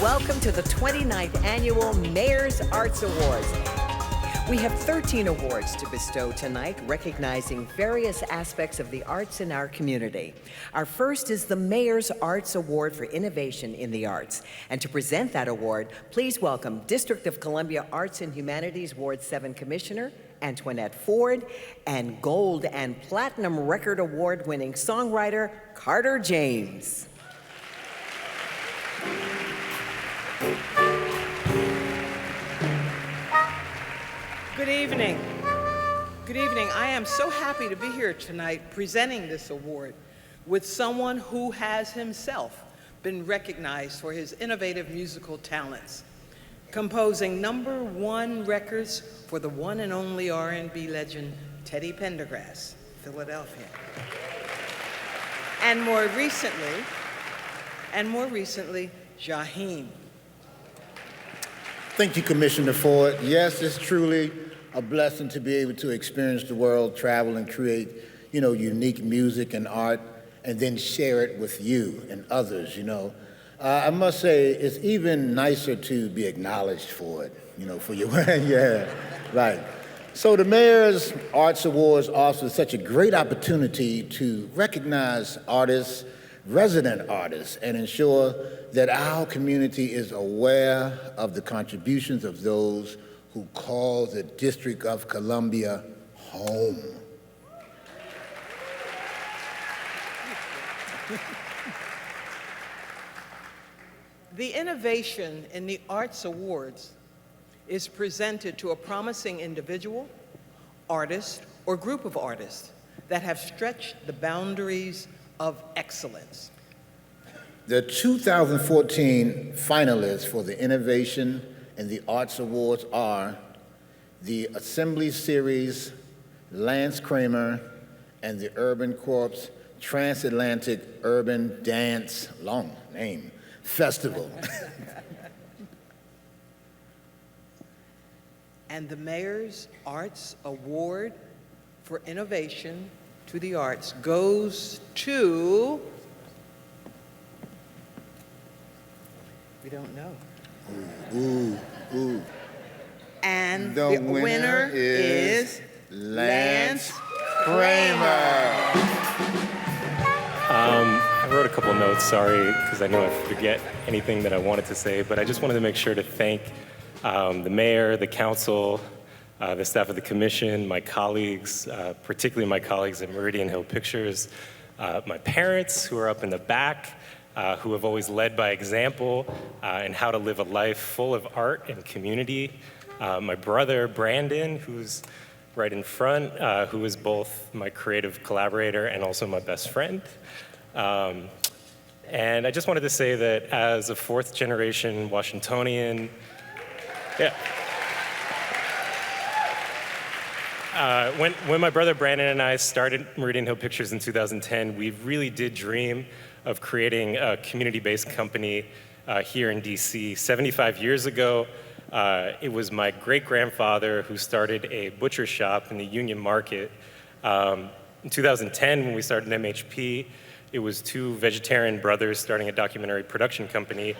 welcome to the 29th Annual Mayor's Arts Awards. We have 13 awards to bestow tonight, recognizing various aspects of the arts in our community. Our first is the Mayor's Arts Award for Innovation in the Arts. And to present that award, please welcome District of Columbia Arts and Humanities Ward 7 Commissioner Antoinette Ford and Gold and Platinum Record Award-winning songwriter Carter James. Good evening. Good evening. I am so happy to be here tonight presenting this award with someone who has himself been recognized for his innovative musical talents, composing #1 records for the one and only R&B legend Teddy Pendergrass, Philadelphia. And more recently, Jaheim. Thank you, Commissioner Ford. Yes, it's truly a blessing to be able to experience the world, travel, and create, unique music and art, and then share it with you and others, I must say, it's even nicer to be acknowledged for it, for your, yeah, right. So the Mayor's Arts Awards offers such a great opportunity to recognize artists, resident artists, and ensure that our community is aware of the contributions of those who call the District of Columbia home. The innovation in the Arts Awards is presented to a promising individual, artist, or group of artists that have stretched the boundaries of excellence. The 2014 finalists for the Innovation in the Arts Awards are the Assembly Series, Lance Kramer, and the Urban Corps Transatlantic Urban Dance, long name, Festival. And the Mayor's Arts Award for Innovation to the Arts goes to, we don't know. Ooh. And the winner is Lance Kramer. I wrote a couple notes, sorry, because I know I forget anything that I wanted to say, but I just wanted to make sure to thank the mayor, the council, the staff of the commission, my colleagues, particularly my colleagues at Meridian Hill Pictures, my parents who are up in the back, who have always led by example in how to live a life full of art and community. My brother, Brandon, who's right in front, who is both my creative collaborator and also my best friend. And I just wanted to say that as a fourth generation Washingtonian, when my brother Brandon and I started Meridian Hill Pictures in 2010, we really did dream of creating a community-based company here in DC. 75 years ago, it was my great-grandfather who started a butcher shop in the Union Market. In 2010, when we started MHP, it was two vegetarian brothers starting a documentary production company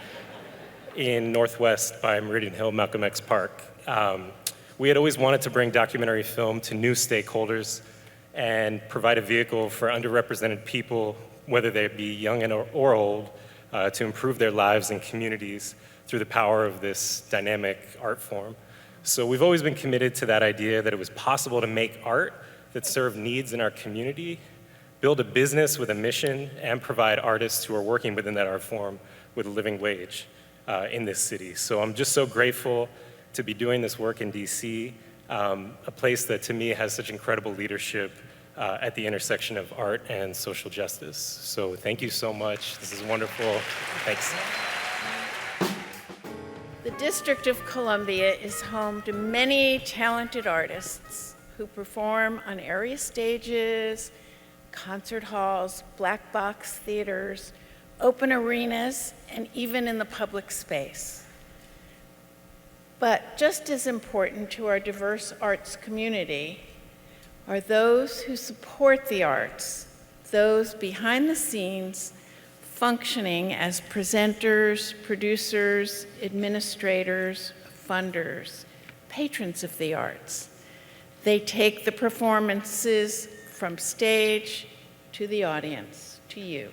in Northwest by Meridian Hill, Malcolm X Park. We had always wanted to bring documentary film to new stakeholders and provide a vehicle for underrepresented people, whether they be young or old, to improve their lives and communities through the power of this dynamic art form. So we've always been committed to that idea that it was possible to make art that served needs in our community, build a business with a mission, and provide artists who are working within that art form with a living wage in this city. So I'm just so grateful to be doing this work in DC, a place that to me has such incredible leadership at the intersection of art and social justice. So thank you so much. This is wonderful. Thanks. The District of Columbia is home to many talented artists who perform on area stages, concert halls, black box theaters, open arenas, and even in the public space. But just as important to our diverse arts community are those who support the arts, those behind the scenes functioning as presenters, producers, administrators, funders, patrons of the arts. They take the performances from stage to the audience, to you.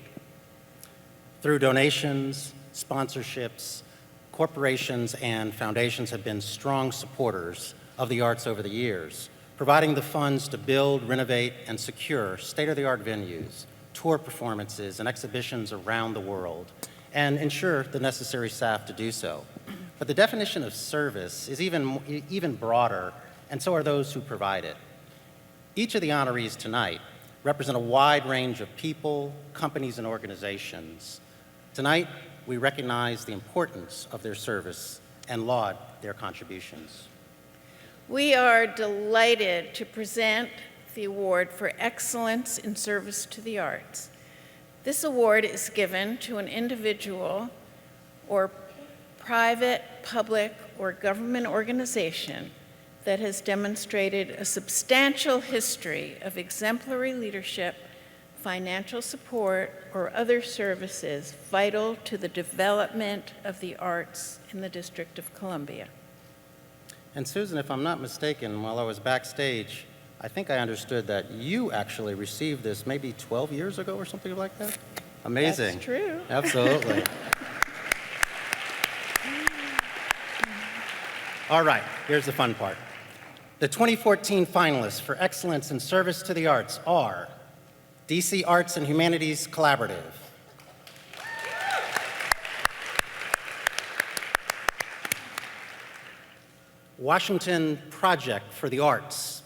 Through donations, sponsorships, corporations and foundations have been strong supporters of the arts over the years, providing the funds to build, renovate, and secure state-of-the-art venues, tour performances, and exhibitions around the world, and ensure the necessary staff to do so. But the definition of service is even broader, and so are those who provide it. Each of the honorees tonight represent a wide range of people, companies, and organizations. Tonight, we recognize the importance of their service and laud their contributions. We are delighted to present the Award for Excellence in Service to the Arts. This award is given to an individual or private, public, or government organization that has demonstrated a substantial history of exemplary leadership, financial support, or other services vital to the development of the arts in the District of Columbia. And Susan, if I'm not mistaken, while I was backstage, I think I understood that you actually received this maybe 12 years ago or something like that? Amazing. That's true. Absolutely. All right, here's the fun part. The 2014 finalists for Excellence in Service to the Arts are DC Arts and Humanities Collaborative, Washington Project for the Arts,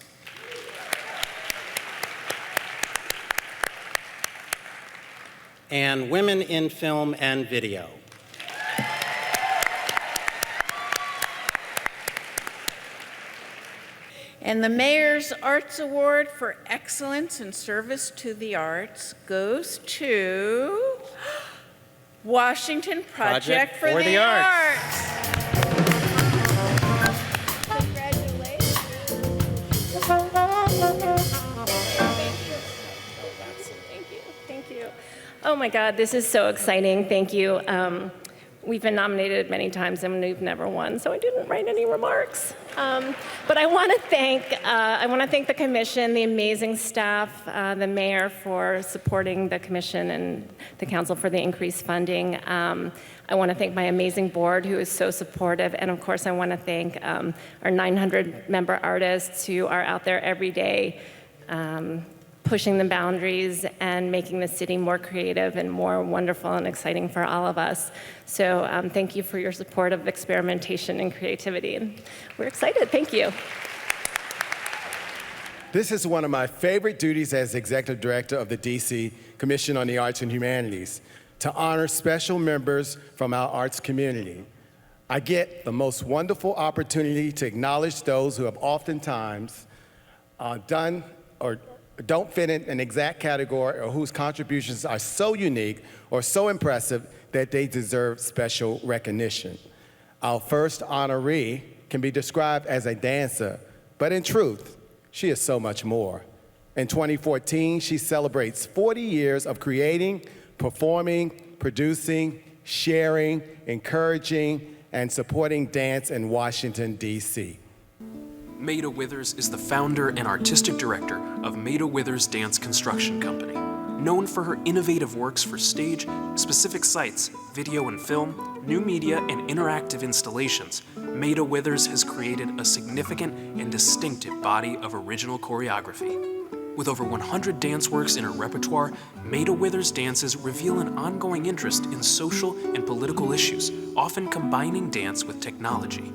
and Women in Film and Video. And the Mayor's Arts Award for Excellence in Service to the Arts goes to Washington Project for the Arts. Congratulations. Thank you. Oh my God, this is so exciting. Thank you. We've been nominated many times and we've never won, so I didn't write any remarks. But I want to thank the commission, the amazing staff, the mayor for supporting the commission and the council for the increased funding. I want to thank my amazing board who is so supportive, and of course I want to thank our 900 member artists who are out there every day pushing the boundaries and making the city more creative and more wonderful and exciting for all of us. So thank you for your support of experimentation and creativity. And we're excited, thank you. This is one of my favorite duties as Executive Director of the DC Commission on the Arts and Humanities, to honor special members from our arts community. I get the most wonderful opportunity to acknowledge those who have oftentimes done or don't fit in an exact category or whose contributions are so unique or so impressive that they deserve special recognition. Our first honoree can be described as a dancer, but in truth, she is so much more. In 2014, she celebrates 40 years of creating, performing, producing, sharing, encouraging, and supporting dance in Washington, D.C. Maida Withers is the founder and artistic director of Maida Withers Dance Construction Company. Known for her innovative works for stage, specific sites, video and film, new media, and interactive installations, Maida Withers has created a significant and distinctive body of original choreography. With over 100 dance works in her repertoire, Maida Withers dances reveal an ongoing interest in social and political issues, often combining dance with technology.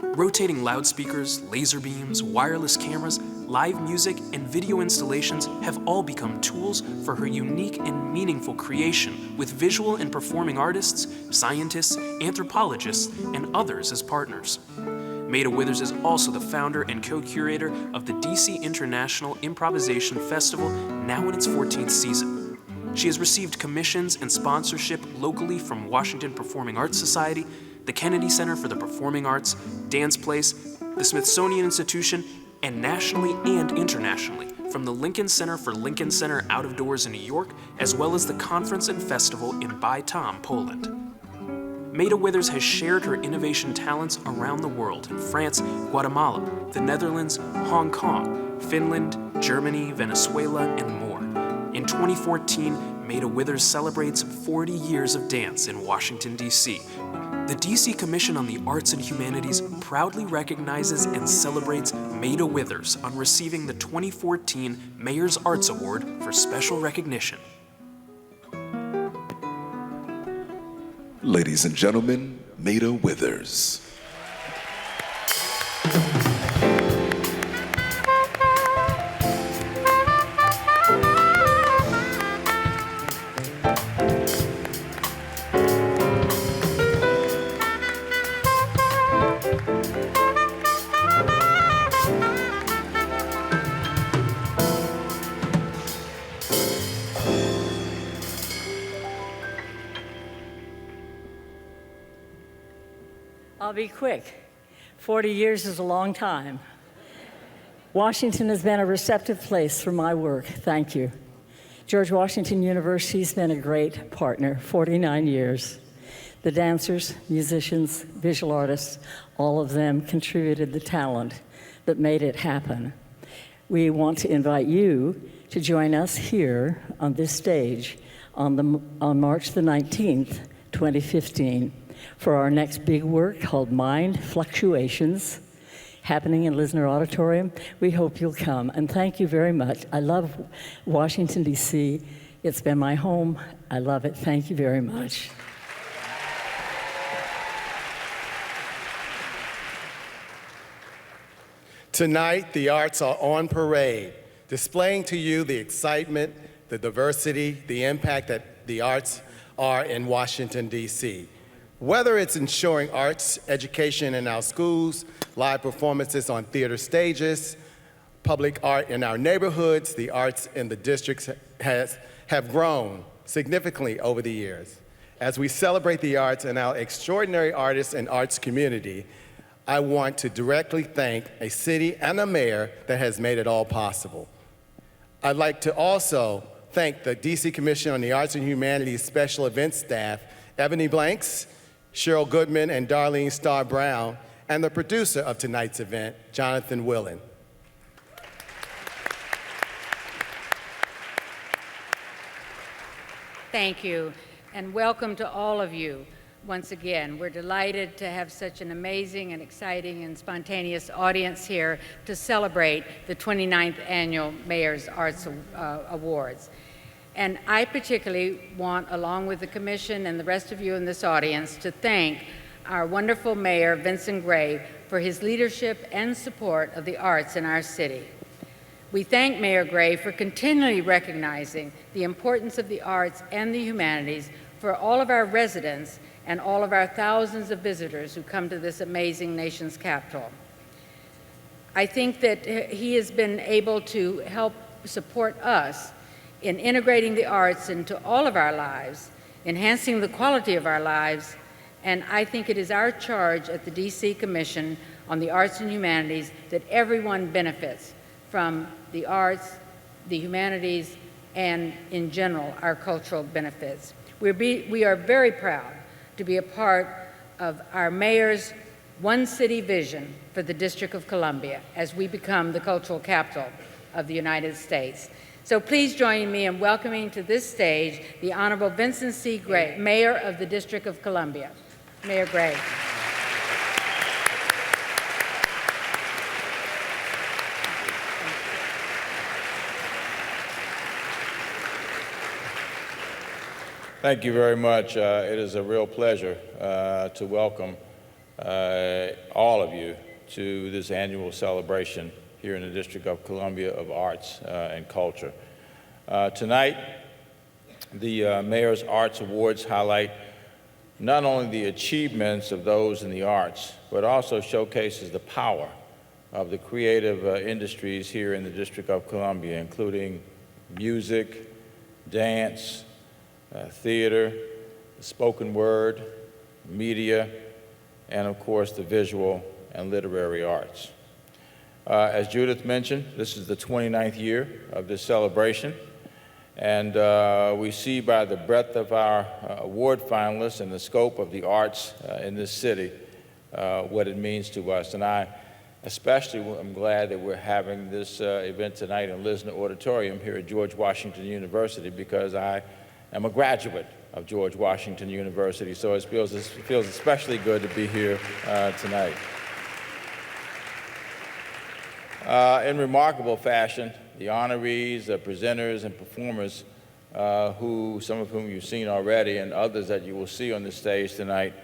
Rotating loudspeakers, laser beams, wireless cameras, live music, and video installations have all become tools for her unique and meaningful creation, with visual and performing artists, scientists, anthropologists, and others as partners. Maida Withers is also the founder and co-curator of the DC International Improvisation Festival, now in its 14th season. She has received commissions and sponsorship locally from Washington Performing Arts Society, the Kennedy Center for the Performing Arts, Dance Place, the Smithsonian Institution, and nationally and internationally from the Lincoln Center for Lincoln Center Out of Doors in New York, as well as the conference and festival in Bytom, Poland. Maida Withers has shared her innovation talents around the world in France, Guatemala, the Netherlands, Hong Kong, Finland, Germany, Venezuela, and more. In 2014, Maida Withers celebrates 40 years of dance in Washington, D.C. The D.C. Commission on the Arts and Humanities proudly recognizes and celebrates Maida Withers on receiving the 2014 Mayor's Arts Award for special recognition. Ladies and gentlemen, Maida Withers. I'll be quick. 40 years is a long time. Washington has been a receptive place for my work. Thank you. George Washington University's been a great partner, 49 years. The dancers, musicians, visual artists, all of them contributed the talent that made it happen. We want to invite you to join us here on this stage on March the 19th, 2015, for our next big work called Mind Fluctuations, happening in Lisner Auditorium. We hope you'll come, and thank you very much. I love Washington, D.C. It's been my home. I love it. Thank you very much. Tonight, the arts are on parade, displaying to you the excitement, the diversity, the impact that the arts are in Washington, D.C. Whether it's ensuring arts education in our schools, live performances on theater stages, public art in our neighborhoods, the arts in the districts have grown significantly over the years. As we celebrate the arts and our extraordinary artists and arts community, I want to directly thank a city and a mayor that has made it all possible. I'd like to also thank the DC Commission on the Arts and Humanities Special Events staff, Ebony Blanks, Cheryl Goodman, and Darlene Starr Brown, and the producer of tonight's event, Jonathan Willen. Thank you, and welcome to all of you. Once again, we're delighted to have such an amazing and exciting and spontaneous audience here to celebrate the 29th Annual Mayor's Arts Awards. And I particularly want, along with the Commission and the rest of you in this audience, to thank our wonderful Mayor, Vincent Gray, for his leadership and support of the arts in our city. We thank Mayor Gray for continually recognizing the importance of the arts and the humanities for all of our residents and all of our thousands of visitors who come to this amazing nation's capital. I think that he has been able to help support us in integrating the arts into all of our lives, enhancing the quality of our lives, and I think it is our charge at the DC Commission on the Arts and Humanities that everyone benefits from the arts, the humanities, and in general, our cultural benefits. We are very proud to be a part of our mayor's One City vision for the District of Columbia as we become the cultural capital of the United States. So please join me in welcoming to this stage the Honorable Vincent C. Gray, Mayor of the District of Columbia. Mayor Gray. Thank you very much. It is a real pleasure to welcome all of you to this annual celebration here in the District of Columbia of Arts and Culture. Tonight, the Mayor's Arts Awards highlight not only the achievements of those in the arts, but also showcases the power of the creative industries here in the District of Columbia, including music, dance, theater, the spoken word, media, and of course the visual and literary arts. As Judith mentioned, this is the 29th year of this celebration, and we see by the breadth of our award finalists and the scope of the arts in this city what it means to us. And I especially am glad that we're having this event tonight in Lisner Auditorium here at George Washington University, because I am a graduate of George Washington University, so it feels especially good to be here tonight. In remarkable fashion, the honorees, presenters, and performers, some of whom you've seen already, and others that you will see on the stage tonight,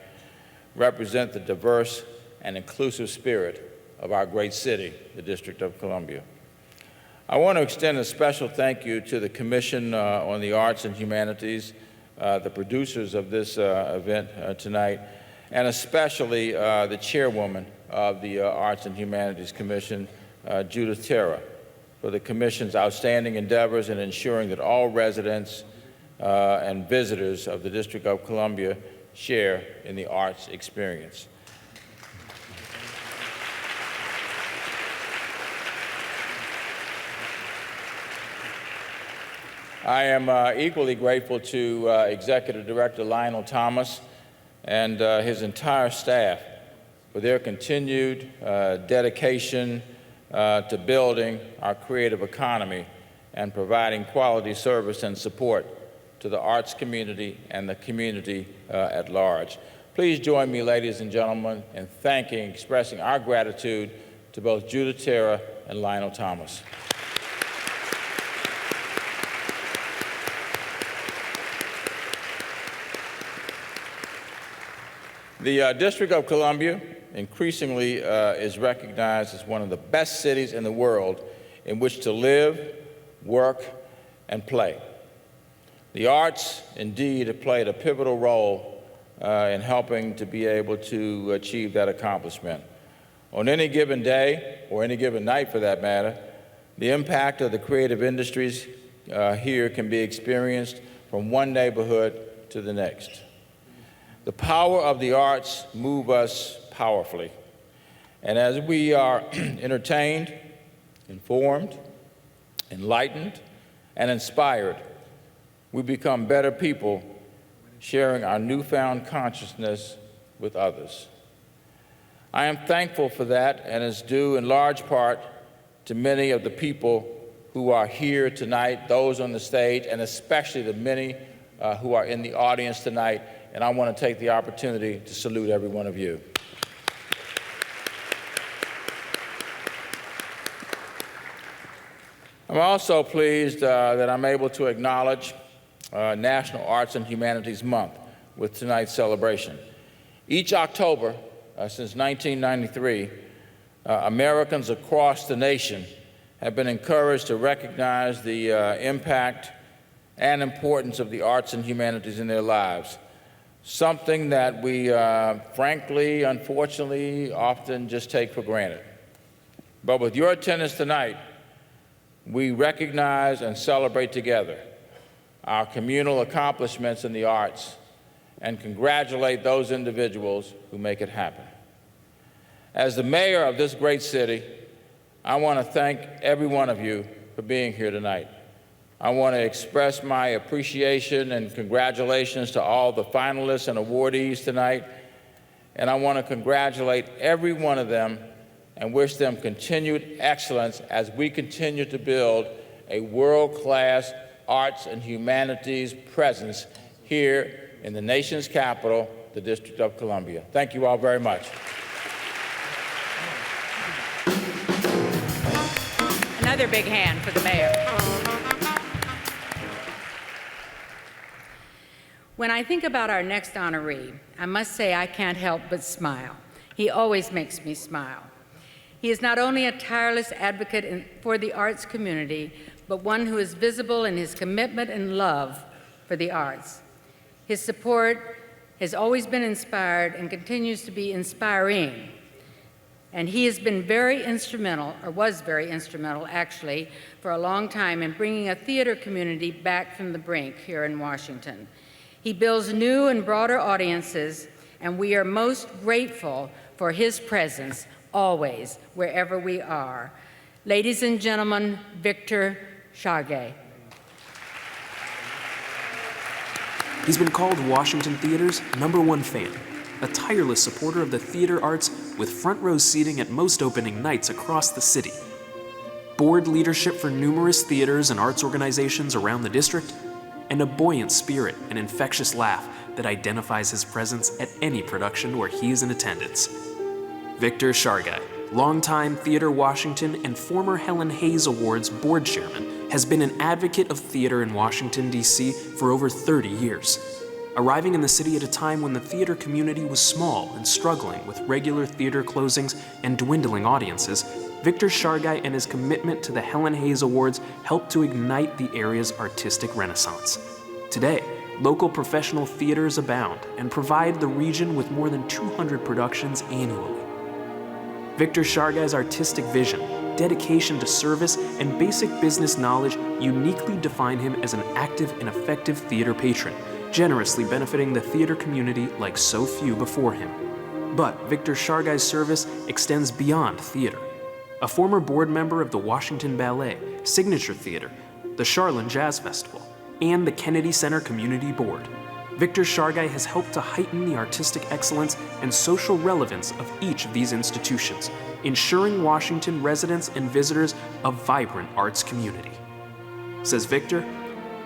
represent the diverse and inclusive spirit of our great city, the District of Columbia. I want to extend a special thank you to the Commission on the Arts and Humanities, the producers of this event tonight, and especially the chairwoman of the Arts and Humanities Commission, Judith Terra, for the Commission's outstanding endeavors in ensuring that all residents and visitors of the District of Columbia share in the arts experience. I am equally grateful to Executive Director Lionel Thomas and his entire staff for their continued dedication to building our creative economy and providing quality service and support to the arts community and the community at large. Please join me, ladies and gentlemen, in expressing our gratitude to both Judith Terra and Lionel Thomas. The District of Columbia increasingly is recognized as one of the best cities in the world in which to live, work, and play. The arts, indeed, have played a pivotal role in helping to be able to achieve that accomplishment. On any given day, or any given night for that matter, the impact of the creative industries here can be experienced from one neighborhood to the next. The power of the arts move us powerfully. And as we are entertained, informed, enlightened, and inspired, we become better people sharing our newfound consciousness with others. I am thankful for that, and it's due in large part to many of the people who are here tonight, those on the stage, and especially the many who are in the audience tonight. And I want to take the opportunity to salute every one of you. I'm also pleased that I'm able to acknowledge National Arts and Humanities Month with tonight's celebration. Each October since 1993, Americans across the nation have been encouraged to recognize the impact and importance of the arts and humanities in their lives, something that we frankly, unfortunately, often just take for granted. But with your attendance tonight, we recognize and celebrate together our communal accomplishments in the arts and congratulate those individuals who make it happen. As the mayor of this great city, I want to thank every one of you for being here tonight. I want to express my appreciation and congratulations to all the finalists and awardees tonight, and I want to congratulate every one of them and wish them continued excellence as we continue to build a world-class arts and humanities presence here in the nation's capital, the District of Columbia. Thank you all very much. Another big hand for the mayor. When I think about our next honoree, I must say I can't help but smile. He always makes me smile. He is not only a tireless advocate for the arts community, but one who is visible in his commitment and love for the arts. His support has always been inspired and continues to be inspiring. And he has been very instrumental, or was very instrumental actually, for a long time in bringing a theater community back from the brink here in Washington. He builds new and broader audiences, and we are most grateful for his presence always, wherever we are. Ladies and gentlemen, Victor Chargay. He's been called Washington Theater's #1 fan, a tireless supporter of the theater arts with front row seating at most opening nights across the city. Board leadership for numerous theaters and arts organizations around the district, and a buoyant spirit and infectious laugh that identifies his presence at any production where he is in attendance. Victor Chargay, longtime Theater Washington and former Helen Hayes Awards board chairman, has been an advocate of theater in Washington, D.C. for over 30 years. Arriving in the city at a time when the theater community was small and struggling with regular theater closings and dwindling audiences, Victor Chargay and his commitment to the Helen Hayes Awards helped to ignite the area's artistic renaissance. Today, local professional theaters abound and provide the region with more than 200 productions annually. Victor Chargay's artistic vision, dedication to service, and basic business knowledge uniquely define him as an active and effective theater patron, generously benefiting the theater community like so few before him. But Victor Chargay's service extends beyond theater. A former board member of the Washington Ballet, Signature Theater, the Charlene Jazz Festival, and the Kennedy Center Community Board, Victor Chargay has helped to heighten the artistic excellence and social relevance of each of these institutions, ensuring Washington residents and visitors a vibrant arts community. Says Victor,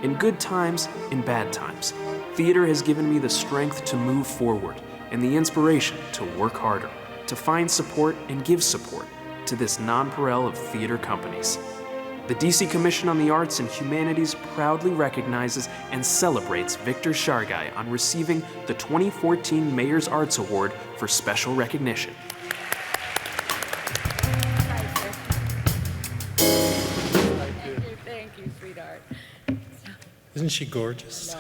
"In good times, in bad times, theater has given me the strength to move forward and the inspiration to work harder, to find support and give support to this nonpareil of theater companies." The DC Commission on the Arts and Humanities proudly recognizes and celebrates Victor Chargay on receiving the 2014 Mayor's Arts Award for special recognition. Thank you, sweetheart. Isn't she gorgeous?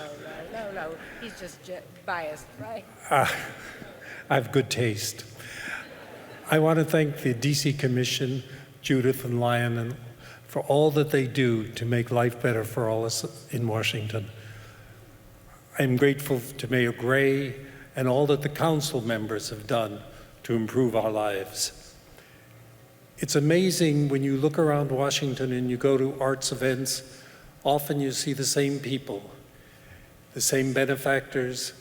No. He's just biased, right? I have good taste. I want to thank the DC Commission, Judith and Lyon, for all that they do to make life better for all us in Washington. I'm grateful to Mayor Gray and all that the council members have done to improve our lives. It's amazing when you look around Washington and you go to arts events, often you see the same people, the same benefactors,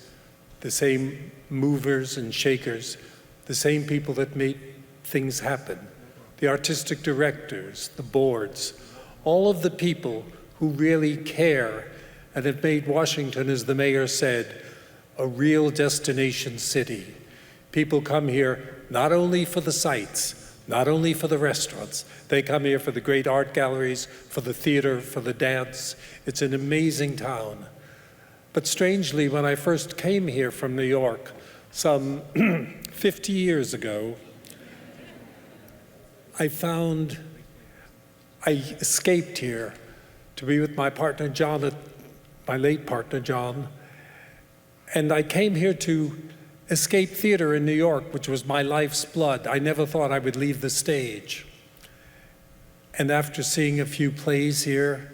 the same movers and shakers, the same people that make things happen. The artistic directors, the boards, all of the people who really care and have made Washington, as the mayor said, a real destination city. People come here not only for the sights, not only for the restaurants, they come here for the great art galleries, for the theater, for the dance. It's an amazing town. But strangely, when I first came here from New York, some 50 years ago, I escaped here to be with my partner John, my late partner John, and I came here to escape theater in New York, which was my life's blood. I never thought I would leave the stage. And after seeing a few plays here,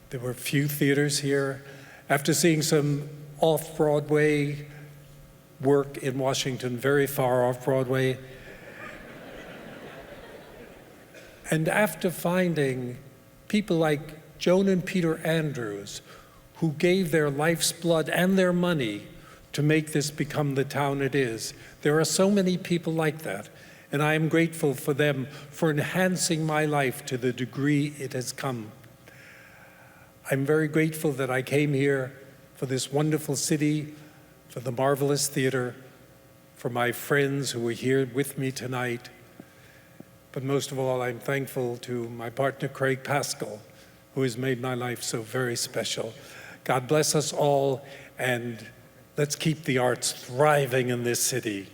there were a few theaters here, after seeing some off-Broadway work in Washington, very far off Broadway, and after finding people like Joan and Peter Andrews, who gave their life's blood and their money to make this become the town it is. There are so many people like that, and I am grateful for them for enhancing my life to the degree it has come. I'm very grateful that I came here for this wonderful city, for the marvelous theater, for my friends who are here with me tonight. But most of all, I'm thankful to my partner, Craig Pascal, who has made my life so very special. God bless us all, and let's keep the arts thriving in this city.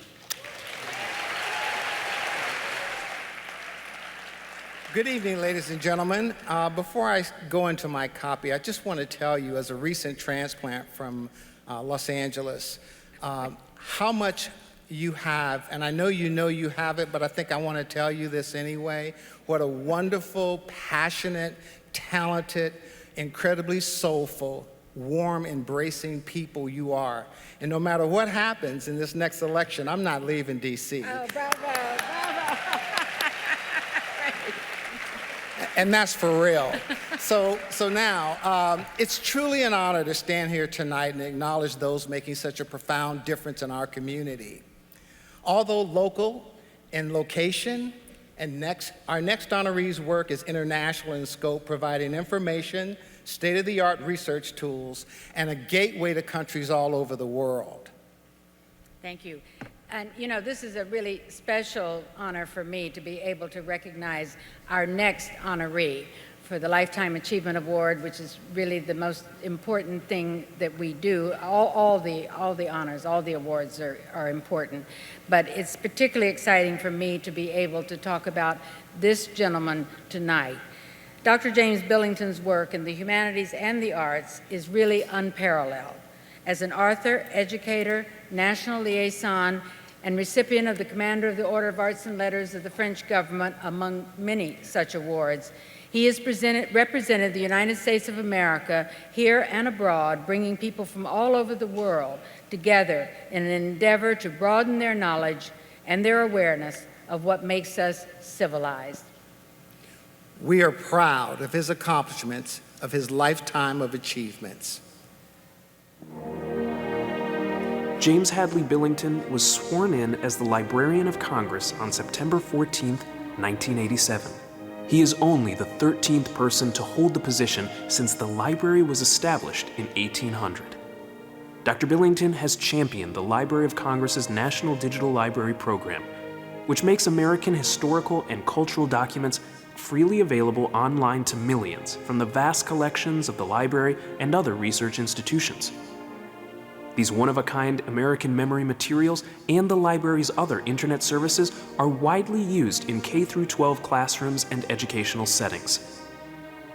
Good evening, ladies and gentlemen. Before I go into my copy, I just want to tell you, as a recent transplant from Los Angeles, how much you have, and I know you have it, but I think I want to tell you this anyway. What a wonderful, passionate, talented, incredibly soulful, warm, embracing people you are. And no matter what happens in this next election, I'm not leaving DC. Oh, bravo, bravo. And that's for real. So now, it's truly an honor to stand here tonight and acknowledge those making such a profound difference in our community. Although local in location, and our next honoree's work is international in scope, providing information, state-of-the-art research tools, and a gateway to countries all over the world. Thank you. And you know, this is a really special honor for me to be able to recognize our next honoree for the Lifetime Achievement Award, which is really the most important thing that we do. All the honors, all the awards are important, but it's particularly exciting for me to be able to talk about this gentleman tonight. Dr. James Billington's work in the humanities and the arts is really unparalleled. As an author, educator, national liaison, and recipient of the Commander of the Order of Arts and Letters of the French government, among many such awards, he has represented the United States of America here and abroad, bringing people from all over the world together in an endeavor to broaden their knowledge and their awareness of what makes us civilized. We are proud of his accomplishments, of his lifetime of achievements. James Hadley Billington was sworn in as the Librarian of Congress on September 14, 1987. He is only the 13th person to hold the position since the library was established in 1800. Dr. Billington has championed the Library of Congress's National Digital Library Program, which makes American historical and cultural documents freely available online to millions from the vast collections of the library and other research institutions. These one-of-a-kind American memory materials and the library's other internet services are widely used in K-12 classrooms and educational settings.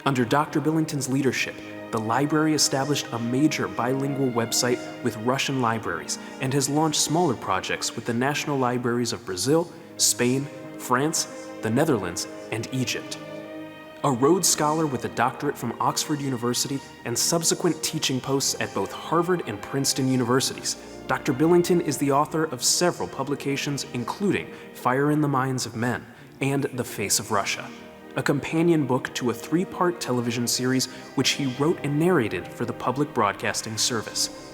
Under Dr. Billington's leadership, the library established a major bilingual website with Russian libraries and has launched smaller projects with the national libraries of Brazil, Spain, France, the Netherlands, and Egypt. A Rhodes Scholar with a doctorate from Oxford University and subsequent teaching posts at both Harvard and Princeton universities, Dr. Billington is the author of several publications including Fire in the Minds of Men and The Face of Russia, a companion book to a 3-part television series which he wrote and narrated for the public broadcasting service.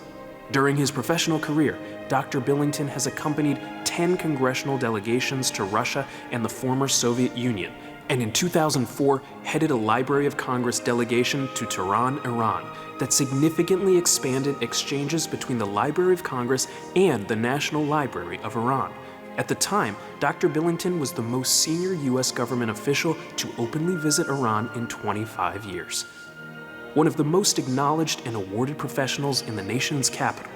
During his professional career, Dr. Billington has accompanied 10 congressional delegations to Russia and the former Soviet Union, and in 2004 headed a Library of Congress delegation to Tehran, Iran, that significantly expanded exchanges between the Library of Congress and the National Library of Iran. At the time, Dr. Billington was the most senior U.S. government official to openly visit Iran in 25 years. One of the most acknowledged and awarded professionals in the nation's capital,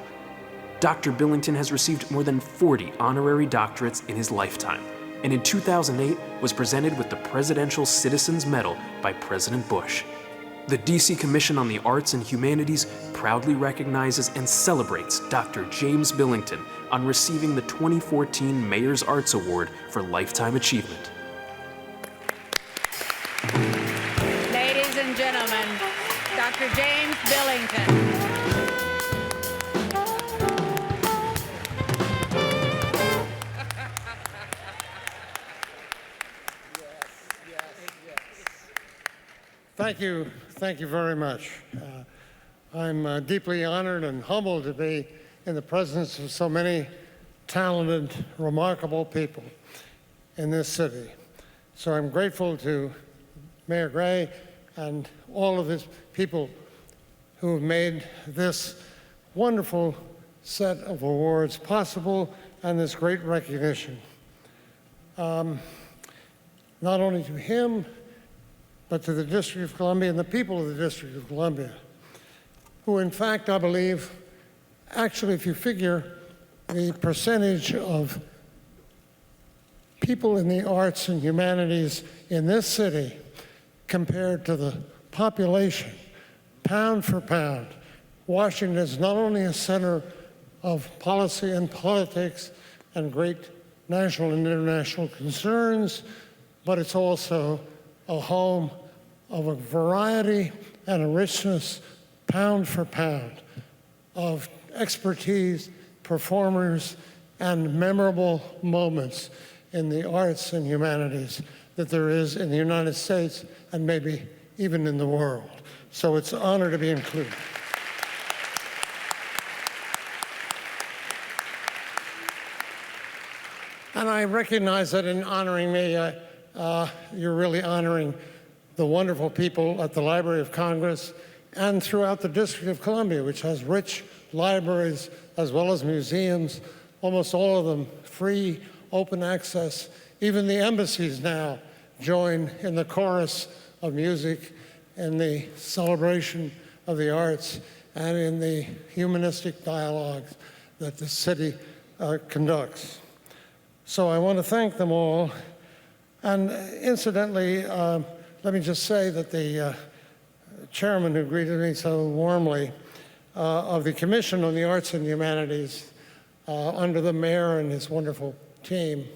Dr. Billington has received more than 40 honorary doctorates in his lifetime, and in 2008 was presented with the Presidential Citizens Medal by President Bush. The D.C. Commission on the Arts and Humanities proudly recognizes and celebrates Dr. James Billington on receiving the 2014 Mayor's Arts Award for Lifetime Achievement. Ladies and gentlemen, Dr. James Billington. Thank you very much. I'm deeply honored and humbled to be in the presence of so many talented, remarkable people in this city. So I'm grateful to Mayor Gray and all of his people who have made this wonderful set of awards possible and this great recognition. Not only to him, but to the District of Columbia and the people of the District of Columbia, who in fact, I believe, actually if you figure the percentage of people in the arts and humanities in this city compared to the population, pound for pound, Washington is not only a center of policy and politics and great national and international concerns, but it's also a home of a variety and a richness, pound for pound, of expertise, performers, and memorable moments in the arts and humanities that there is in the United States and maybe even in the world. So it's an honor to be included. And I recognize that in honoring me, you're really honoring the wonderful people at the Library of Congress and throughout the District of Columbia, which has rich libraries as well as museums, almost all of them free, open access. Even the embassies now join in the chorus of music and the celebration of the arts and in the humanistic dialogues that the city conducts. So I want to thank them all. And incidentally, let me just say that the chairman who greeted me so warmly of the Commission on the Arts and Humanities under the mayor and his wonderful team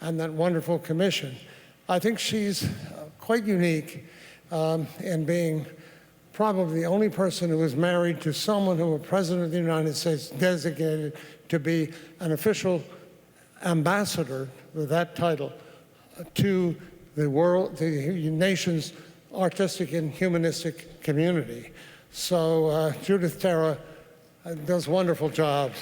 and that wonderful commission, I think she's quite unique in being probably the only person who was married to someone who was President of the United States designated to be an official ambassador with that title to the world, the nation's artistic and humanistic community. So Judith Terra does wonderful jobs.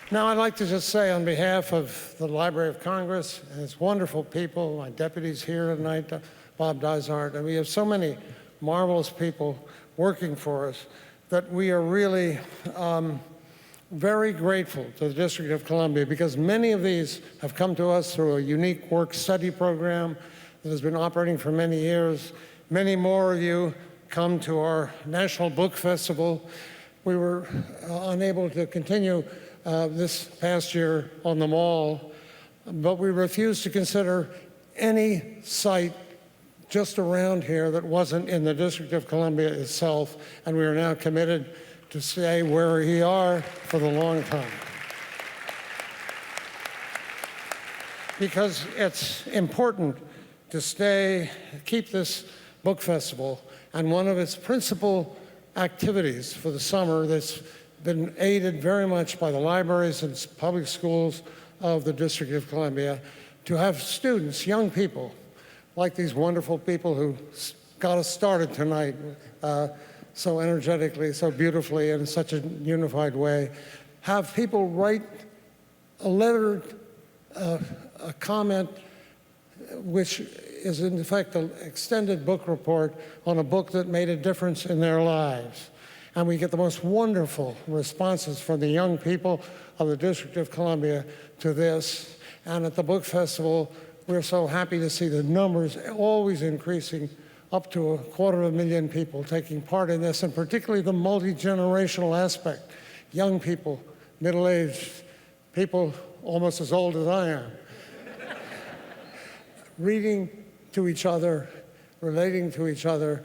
Now I'd like to just say on behalf of the Library of Congress and its wonderful people, my deputies here tonight, Bob Dysart, and we have so many marvelous people working for us that we are really very grateful to the District of Columbia because many of these have come to us through a unique work-study program that has been operating for many years. Many more of you come to our National Book Festival. We were unable to continue this past year on the Mall, but we refused to consider any site just around here that wasn't in the District of Columbia itself, and we are now committed to stay where we are for the long time. Because it's important to keep this book festival, and one of its principal activities for the summer that's been aided very much by the libraries and public schools of the District of Columbia, to have students, young people, like these wonderful people who got us started tonight so energetically, so beautifully, and in such a unified way, have people write a letter, a comment, which is in effect an extended book report on a book that made a difference in their lives. And we get the most wonderful responses from the young people of the District of Columbia to this. And at the book festival, we're so happy to see the numbers always increasing, up to 250,000 people taking part in this, and particularly the multi-generational aspect. Young people, middle-aged, people almost as old as I am, reading to each other, relating to each other,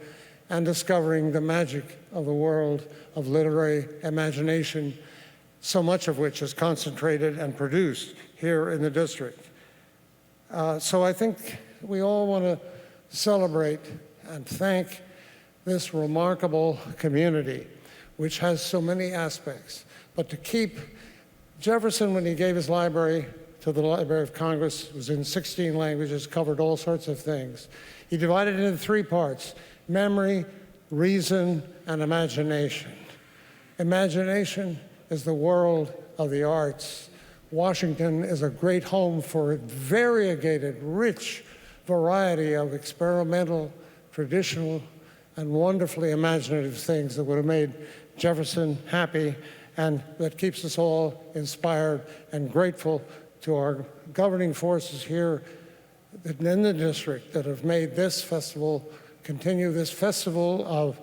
and discovering the magic of the world of literary imagination, so much of which is concentrated and produced here in the district. So I think we all want to celebrate and thank this remarkable community, which has so many aspects. But to keep Jefferson, when he gave his library to the Library of Congress, it was in 16 languages, covered all sorts of things. He divided it into 3 parts: memory, reason, and imagination. Imagination is the world of the arts. Washington is a great home for a variegated, rich variety of experimental, traditional, and wonderfully imaginative things that would have made Jefferson happy, and that keeps us all inspired and grateful to our governing forces here in the district that have made this festival continue, this festival of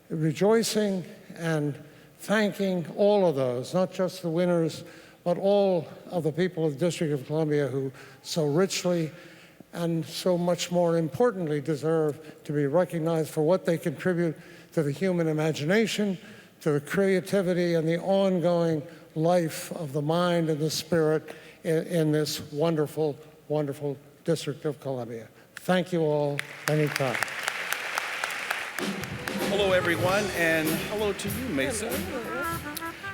rejoicing and thanking all of those, not just the winners, but all of the people of the District of Columbia who so richly and so much more importantly deserve to be recognized for what they contribute to the human imagination, to the creativity and the ongoing life of the mind and the spirit in this wonderful, wonderful District of Columbia. Thank you all. Anytime. Hello, everyone, and hello to you, Mason.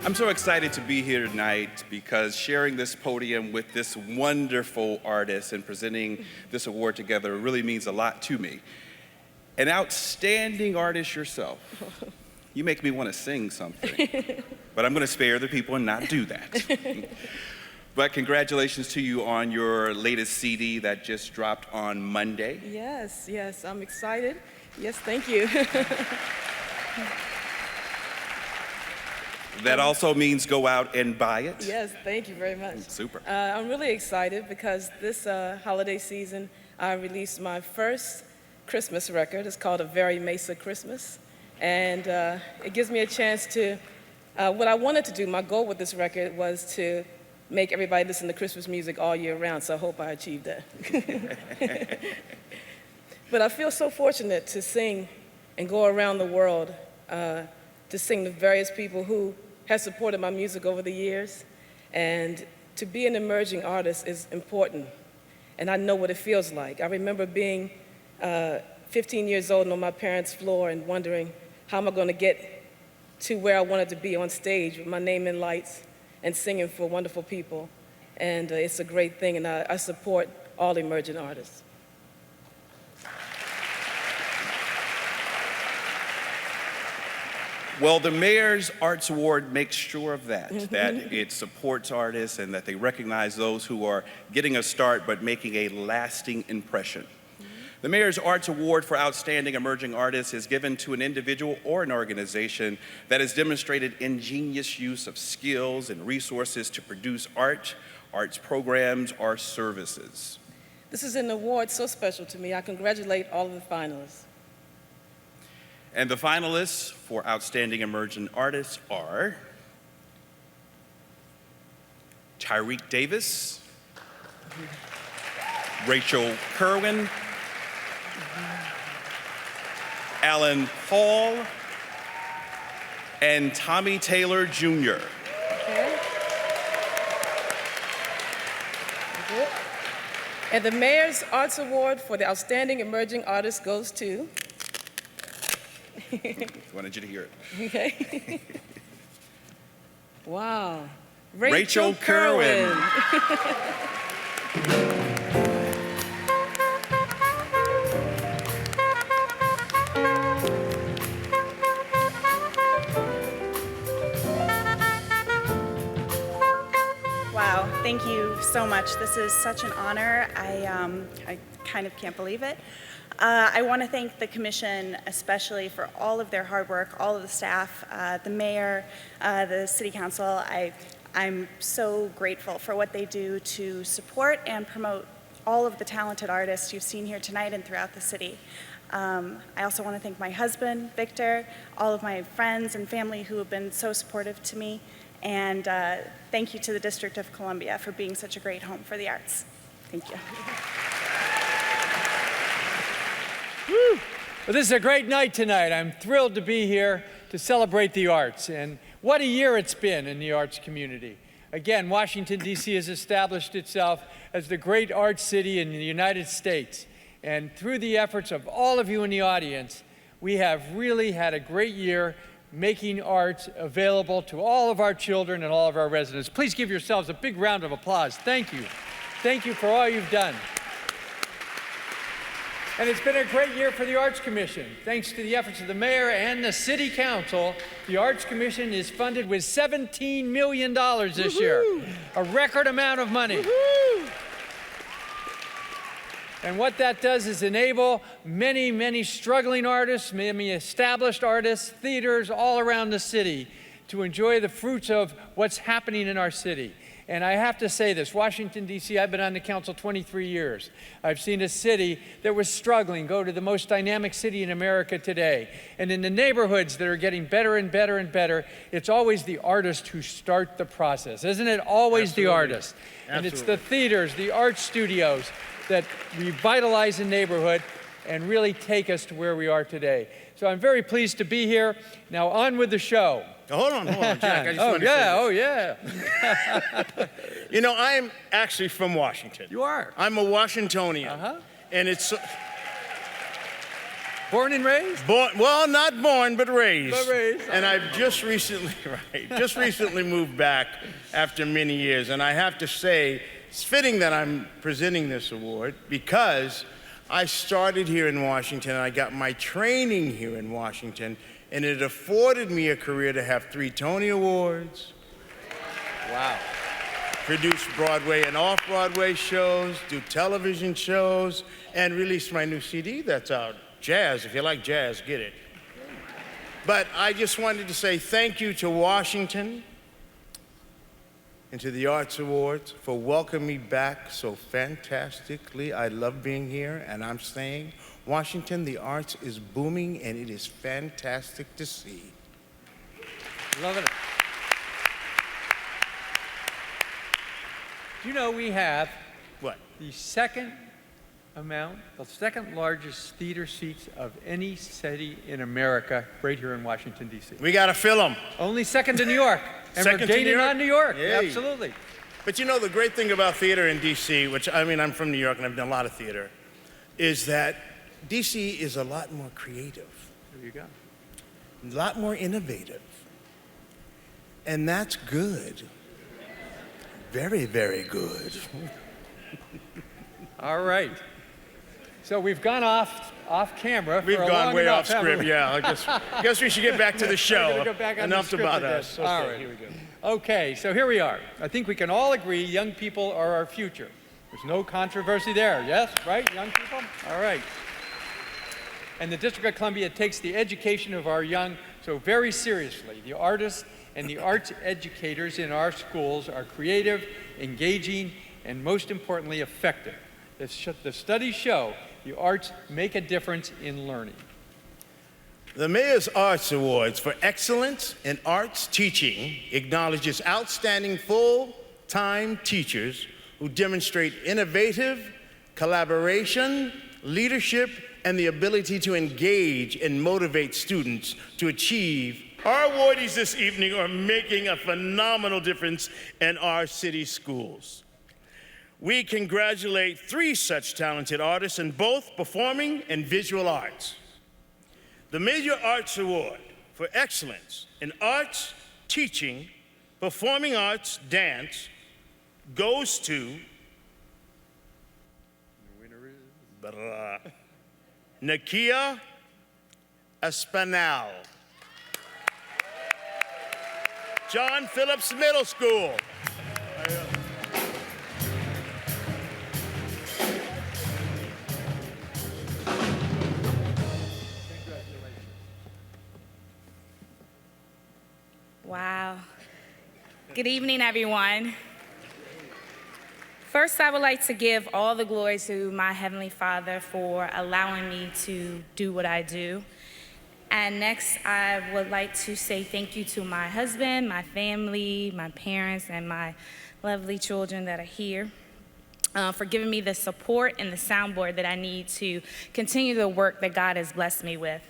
I'm so excited to be here tonight because sharing this podium with this wonderful artist and presenting this award together really means a lot to me. An outstanding artist yourself. You make me want to sing something, but I'm going to spare the people and not do that. But congratulations to you on your latest CD that just dropped on Monday. Yes, yes, I'm excited. Yes, thank you. That also means go out and buy it. Yes, thank you very much. Super. I'm really excited because this holiday season, I released my first Christmas record. It's called A Very Mesa Christmas. And it gives me a chance to, what I wanted to do, my goal with this record was to make everybody listen to Christmas music all year round, so I hope I achieved that. But I feel so fortunate to sing and go around the world to sing to various people who have supported my music over the years. And to be an emerging artist is important, and I know what it feels like. I remember being 15 years old and on my parents' floor and wondering, how am I going to get to where I wanted to be on stage with my name in lights and singing for wonderful people? And it's a great thing, and I support all emerging artists. Well, the Mayor's Arts Award makes sure of that, that it supports artists and that they recognize those who are getting a start but making a lasting impression. The Mayor's Arts Award for Outstanding Emerging Artists is given to an individual or an organization that has demonstrated ingenious use of skills and resources to produce art, arts programs, or services. This is an award so special to me. I congratulate all of the finalists. And the finalists for Outstanding Emerging Artists are Tyreek Davis, Rachel Kerwin, Alan Paul, and Tommy Taylor Jr. Okay. And the Mayor's Arts Award for the Outstanding Emerging Artist goes to... Wanted you to hear it. Okay. Wow. Rachel Kerwin. Wow, thank you so much. This is such an honor. I kind of can't believe it. I want to thank the Commission especially for all of their hard work, all of the staff, the Mayor, the City Council. I'm so grateful for what they do to support and promote all of the talented artists you've seen here tonight and throughout the city. I also want to thank my husband, Victor, all of my friends and family who have been so supportive to me, and thank you to the District of Columbia for being such a great home for the arts. Thank you. Woo. Well, this is a great night tonight. I'm thrilled to be here to celebrate the arts, and what a year it's been in the arts community. Again, Washington, D.C. has established itself as the great arts city in the United States, and through the efforts of all of you in the audience, we have really had a great year making arts available to all of our children and all of our residents. Please give yourselves a big round of applause. Thank you. Thank you for all you've done. And it's been a great year for the Arts Commission. Thanks to the efforts of the Mayor and the City Council, the Arts Commission is funded with $17 million this year, a record amount of money. And what that does is enable many, many struggling artists, many established artists, theaters all around the city to enjoy the fruits of what's happening in our city. And I have to say this, Washington, D.C., I've been on the council 23 years. I've seen a city that was struggling go to the most dynamic city in America today. And in the neighborhoods that are getting better and better and better, it's always the artists who start the process. Isn't it always the artists? And it's the theaters, the art studios that revitalize the neighborhood and really take us to where we are today. So I'm very pleased to be here. Now on with the show. Hold on, Jack. I just want to say this. You know, I'm actually from Washington. You are? I'm a Washingtonian. And it's Born and raised? Well, not born, but raised. But raised. And I've just recently moved back after many years. And I have to say, it's fitting that I'm presenting this award because I started here in Washington, and I got my training here in Washington, and it afforded me a career to have 3 Tony Awards. Wow. Produce Broadway and off-Broadway shows, do television shows, and release my new CD that's out. Jazz, if you like jazz, get it. But I just wanted to say thank you to Washington and to the Arts Awards for welcoming me back so fantastically. I love being here, and I'm saying, Washington, the arts is booming, and it is fantastic to see. Loving it. Do you know we have what? The second largest theater seats of any city in America right here in Washington, D.C. We got to fill them. Only second to New York. And we're gaining on New York. Yay. Absolutely. But you know, the great thing about theater in D.C., which, I mean, I'm from New York and I've done a lot of theater, is that D.C. is a lot more creative. There you go. A lot more innovative. And that's good. Very, very good. All right. So we've gone off camera. We've gone way off script, yeah. I guess we should get back to the show. We're gonna go back on Enough the script about again. us. Okay, all right. Here we go. Okay, so here we are. I think we can all agree young people are our future. There's no controversy there, yes? Right, young people? All right. And the District of Columbia takes the education of our young so very seriously. The artists and the arts educators in our schools are creative, engaging, and most importantly, effective. The studies show the arts make a difference in learning. The Mayor's Arts Awards for Excellence in Arts Teaching acknowledges outstanding full-time teachers who demonstrate innovative collaboration, leadership, and the ability to engage and motivate students to achieve. Our awardees this evening are making a phenomenal difference in our city schools. We congratulate 3 such talented artists in both performing and visual arts. The Major Arts Award for Excellence in Arts Teaching, Performing Arts, Dance goes to Nakia Espinal, John Phillips Middle School. Wow. Good evening, everyone. First, I would like to give all the glory to my Heavenly Father for allowing me to do what I do. And next, I would like to say thank you to my husband, my family, my parents, and my lovely children that are here for giving me the support and the soundboard that I need to continue the work that God has blessed me with.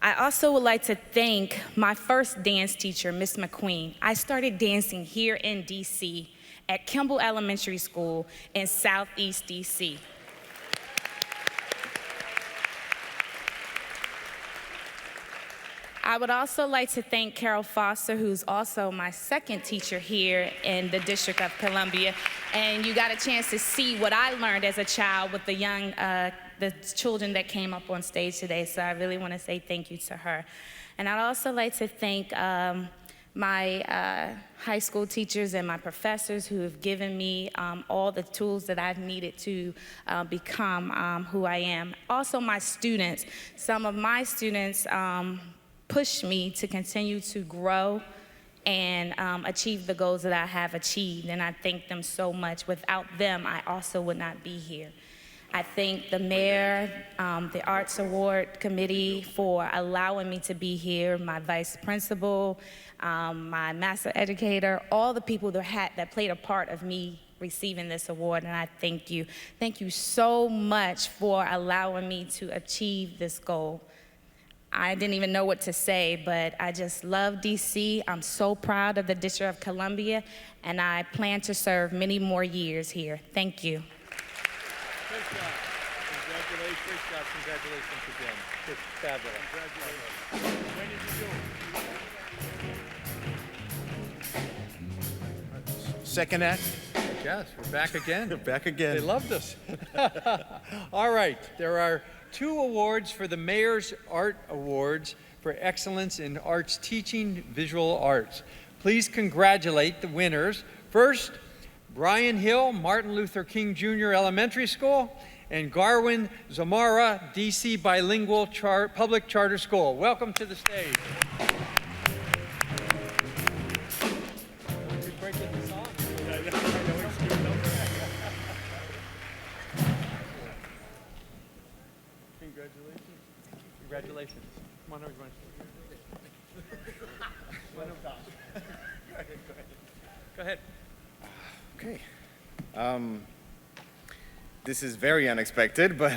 I also would like to thank my first dance teacher, Miss McQueen. I started dancing here in DC at Kimball Elementary School in Southeast DC. I would also like to thank Carol Foster, who's also my second teacher here in the District of Columbia. And you got a chance to see what I learned as a child with the young, the children that came up on stage today. So I really want to say thank you to her. And I'd also like to thank my high school teachers and my professors who have given me all the tools that I've needed to become who I am. Also my students. Some of my students pushed me to continue to grow and achieve the goals that I have achieved, and I thank them so much. Without them, I also would not be here. I thank the mayor, the Arts Award Committee for allowing me to be here, my vice principal, my master educator, all the people that played a part of me receiving this award, and I thank you. Thank you so much for allowing me to achieve this goal. I didn't even know what to say, but I just love DC. I'm so proud of the District of Columbia, and I plan to serve many more years here. Thank you. Congratulations. Great job. Congratulations again. It's fabulous. Congratulations. When did you do it? Second act. Yes, we're back again. Back again. They loved us. All right, there are 2 awards for the Mayor's Art Awards for Excellence in Arts Teaching Visual Arts. Please congratulate the winners. First, Brian Hill, Martin Luther King Jr. Elementary School, and Garwin Zamora, DC Bilingual Public Charter School. Welcome to the stage. Congratulations. Come on over, Go ahead. Okay. This is very unexpected, but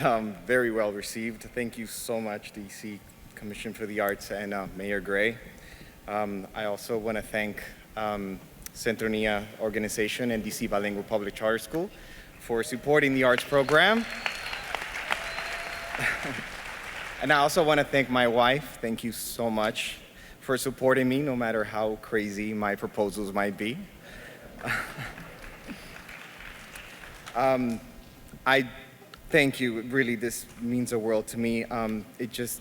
very well received. Thank you so much, DC Commission for the Arts and Mayor Gray. I also want to thank Centronia Organization and DC Bilingual Public Charter School for supporting the arts program. And I also want to thank my wife. Thank you so much for supporting me, no matter how crazy my proposals might be. I thank you. Really, this means the world to me. It just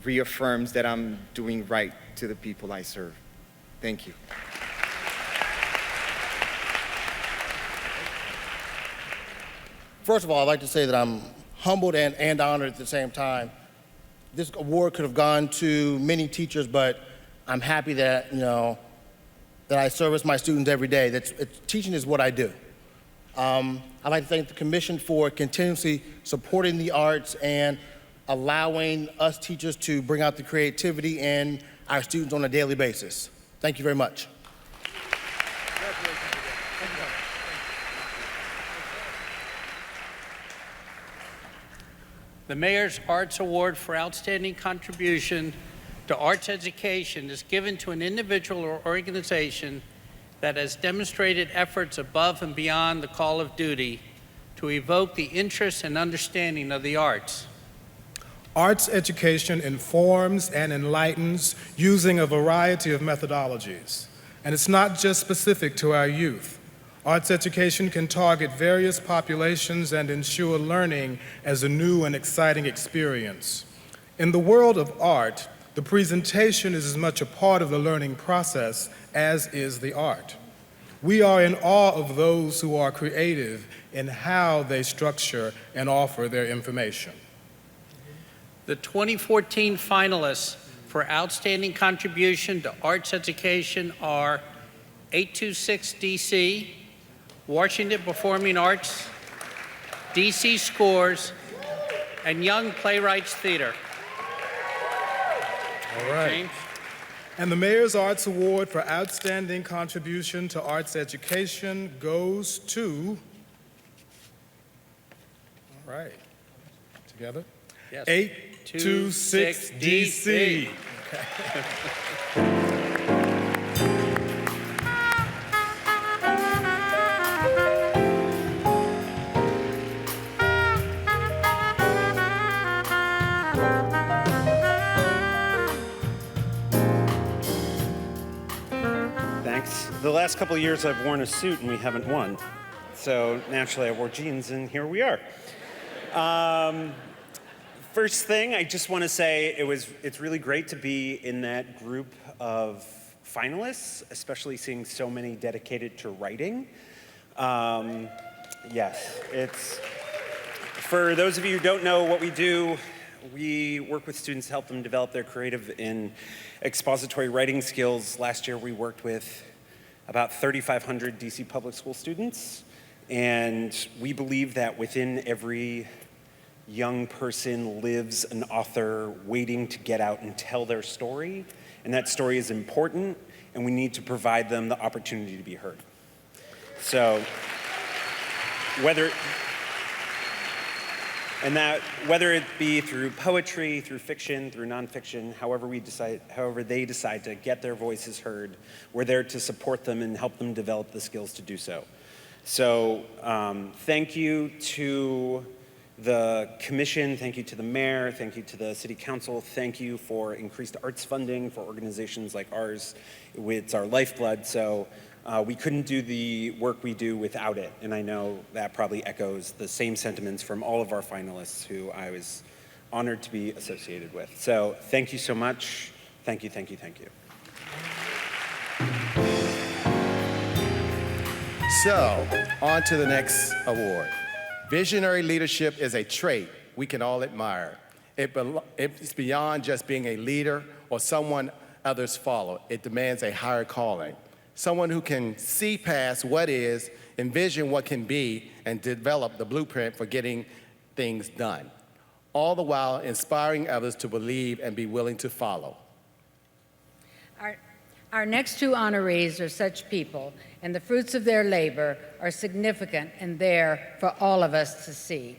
reaffirms that I'm doing right to the people I serve. Thank you. First of all, I'd like to say that I'm humbled and honored at the same time. This award could have gone to many teachers, but I'm happy that, that I service my students every day. Teaching is what I do. I'd like to thank the Commission for continuously supporting the arts and allowing us teachers to bring out the creativity in our students on a daily basis. Thank you very much. The Mayor's Arts Award for Outstanding Contribution to Arts Education is given to an individual or organization that has demonstrated efforts above and beyond the call of duty to evoke the interest and understanding of the arts. Arts education informs and enlightens using a variety of methodologies, and it's not just specific to our youth. Arts education can target various populations and ensure learning as a new and exciting experience. In the world of art, the presentation is as much a part of the learning process as is the art. We are in awe of those who are creative in how they structure and offer their information. The 2014 finalists for Outstanding Contribution to Arts Education are 826 DC, Washington Performing Arts, DC Scores, and Young Playwrights Theater. All right. James? And the Mayor's Arts Award for Outstanding Contribution to Arts Education goes to, all right, together? Yes. 826 DC. Okay. The last couple of years I've worn a suit and we haven't won. So naturally I wore jeans and here we are. First thing, I just want to say it's really great to be in that group of finalists, especially seeing so many dedicated to writing. Yes, for those of you who don't know what we do, we work with students to help them develop their creative and expository writing skills. Last year we worked with about 3,500 DC public school students, and we believe that within every young person lives an author waiting to get out and tell their story, and that story is important, and we need to provide them the opportunity to be heard. So whether it be through poetry, through fiction, through nonfiction, however they decide to get their voices heard, we're there to support them and help them develop the skills to do so. So thank you to the commission, thank you to the mayor, thank you to the city council, thank you for increased arts funding for organizations like ours. It's our lifeblood, so we couldn't do the work we do without it. And I know that probably echoes the same sentiments from all of our finalists who I was honored to be associated with. So thank you so much. Thank you, thank you, thank you. So, on to the next award. Visionary leadership is a trait we can all admire. It's beyond just being a leader or someone others follow. It demands a higher calling. Someone who can see past what is, envision what can be, and develop the blueprint for getting things done, all the while inspiring others to believe and be willing to follow. Our next two honorees are such people, and the fruits of their labor are significant and there for all of us to see.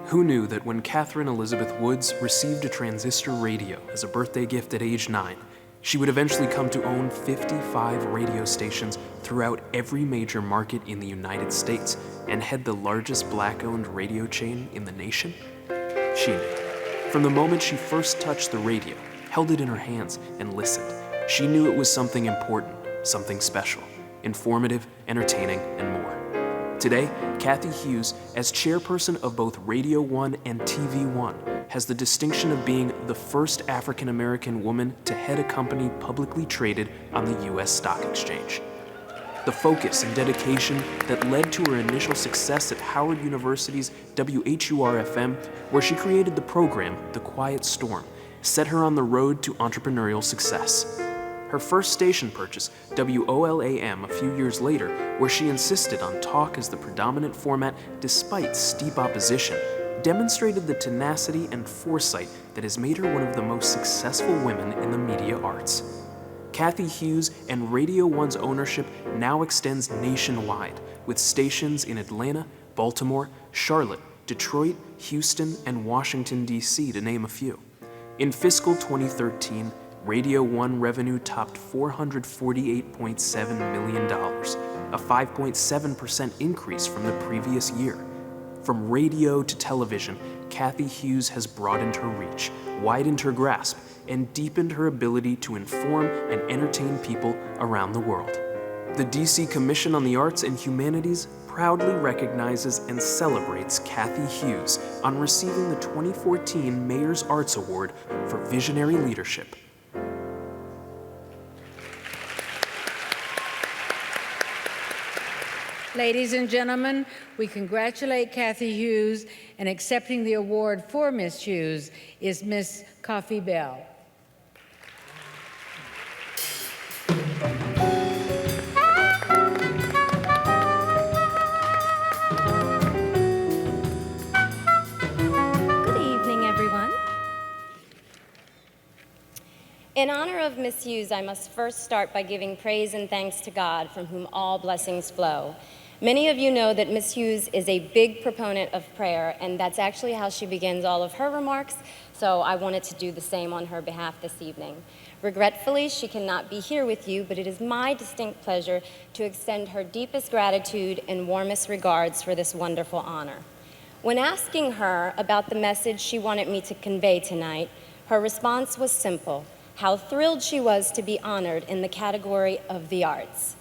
Who knew that when Catherine Elizabeth Woods received a transistor radio as a birthday gift at age 9, she would eventually come to own 55 radio stations throughout every major market in the United States and head the largest black-owned radio chain in the nation? She knew. From the moment she first touched the radio, held it in her hands, and listened, she knew it was something important, something special, informative, entertaining, and more. Today, Kathy Hughes, as chairperson of both Radio 1 and TV 1, has the distinction of being the first African-American woman to head a company publicly traded on the U.S. Stock Exchange. The focus and dedication that led to her initial success at Howard University's WHUR-FM, where she created the program The Quiet Storm, set her on the road to entrepreneurial success. Her first station purchase, WOLAM, a few years later, where she insisted on talk as the predominant format despite steep opposition, demonstrated the tenacity and foresight that has made her one of the most successful women in the media arts. Kathy Hughes and Radio 1's ownership now extends nationwide, with stations in Atlanta, Baltimore, Charlotte, Detroit, Houston, and Washington, D.C., to name a few. In fiscal 2013, Radio 1 revenue topped $448.7 million, a 5.7% increase from the previous year. From radio to television, Kathy Hughes has broadened her reach, widened her grasp, and deepened her ability to inform and entertain people around the world. The DC Commission on the Arts and Humanities proudly recognizes and celebrates Kathy Hughes on receiving the 2014 Mayor's Arts Award for Visionary Leadership. Ladies and gentlemen, we congratulate Kathy Hughes, and accepting the award for Miss Hughes is Miss Coffee Bell. In honor of Miss Hughes, I must first start by giving praise and thanks to God, from whom all blessings flow. Many of you know that Miss Hughes is a big proponent of prayer, and that's actually how she begins all of her remarks, so I wanted to do the same on her behalf this evening. Regretfully, she cannot be here with you, but it is my distinct pleasure to extend her deepest gratitude and warmest regards for this wonderful honor. When asking her about the message she wanted me to convey tonight, her response was simple: how thrilled she was to be honored in the category of the arts.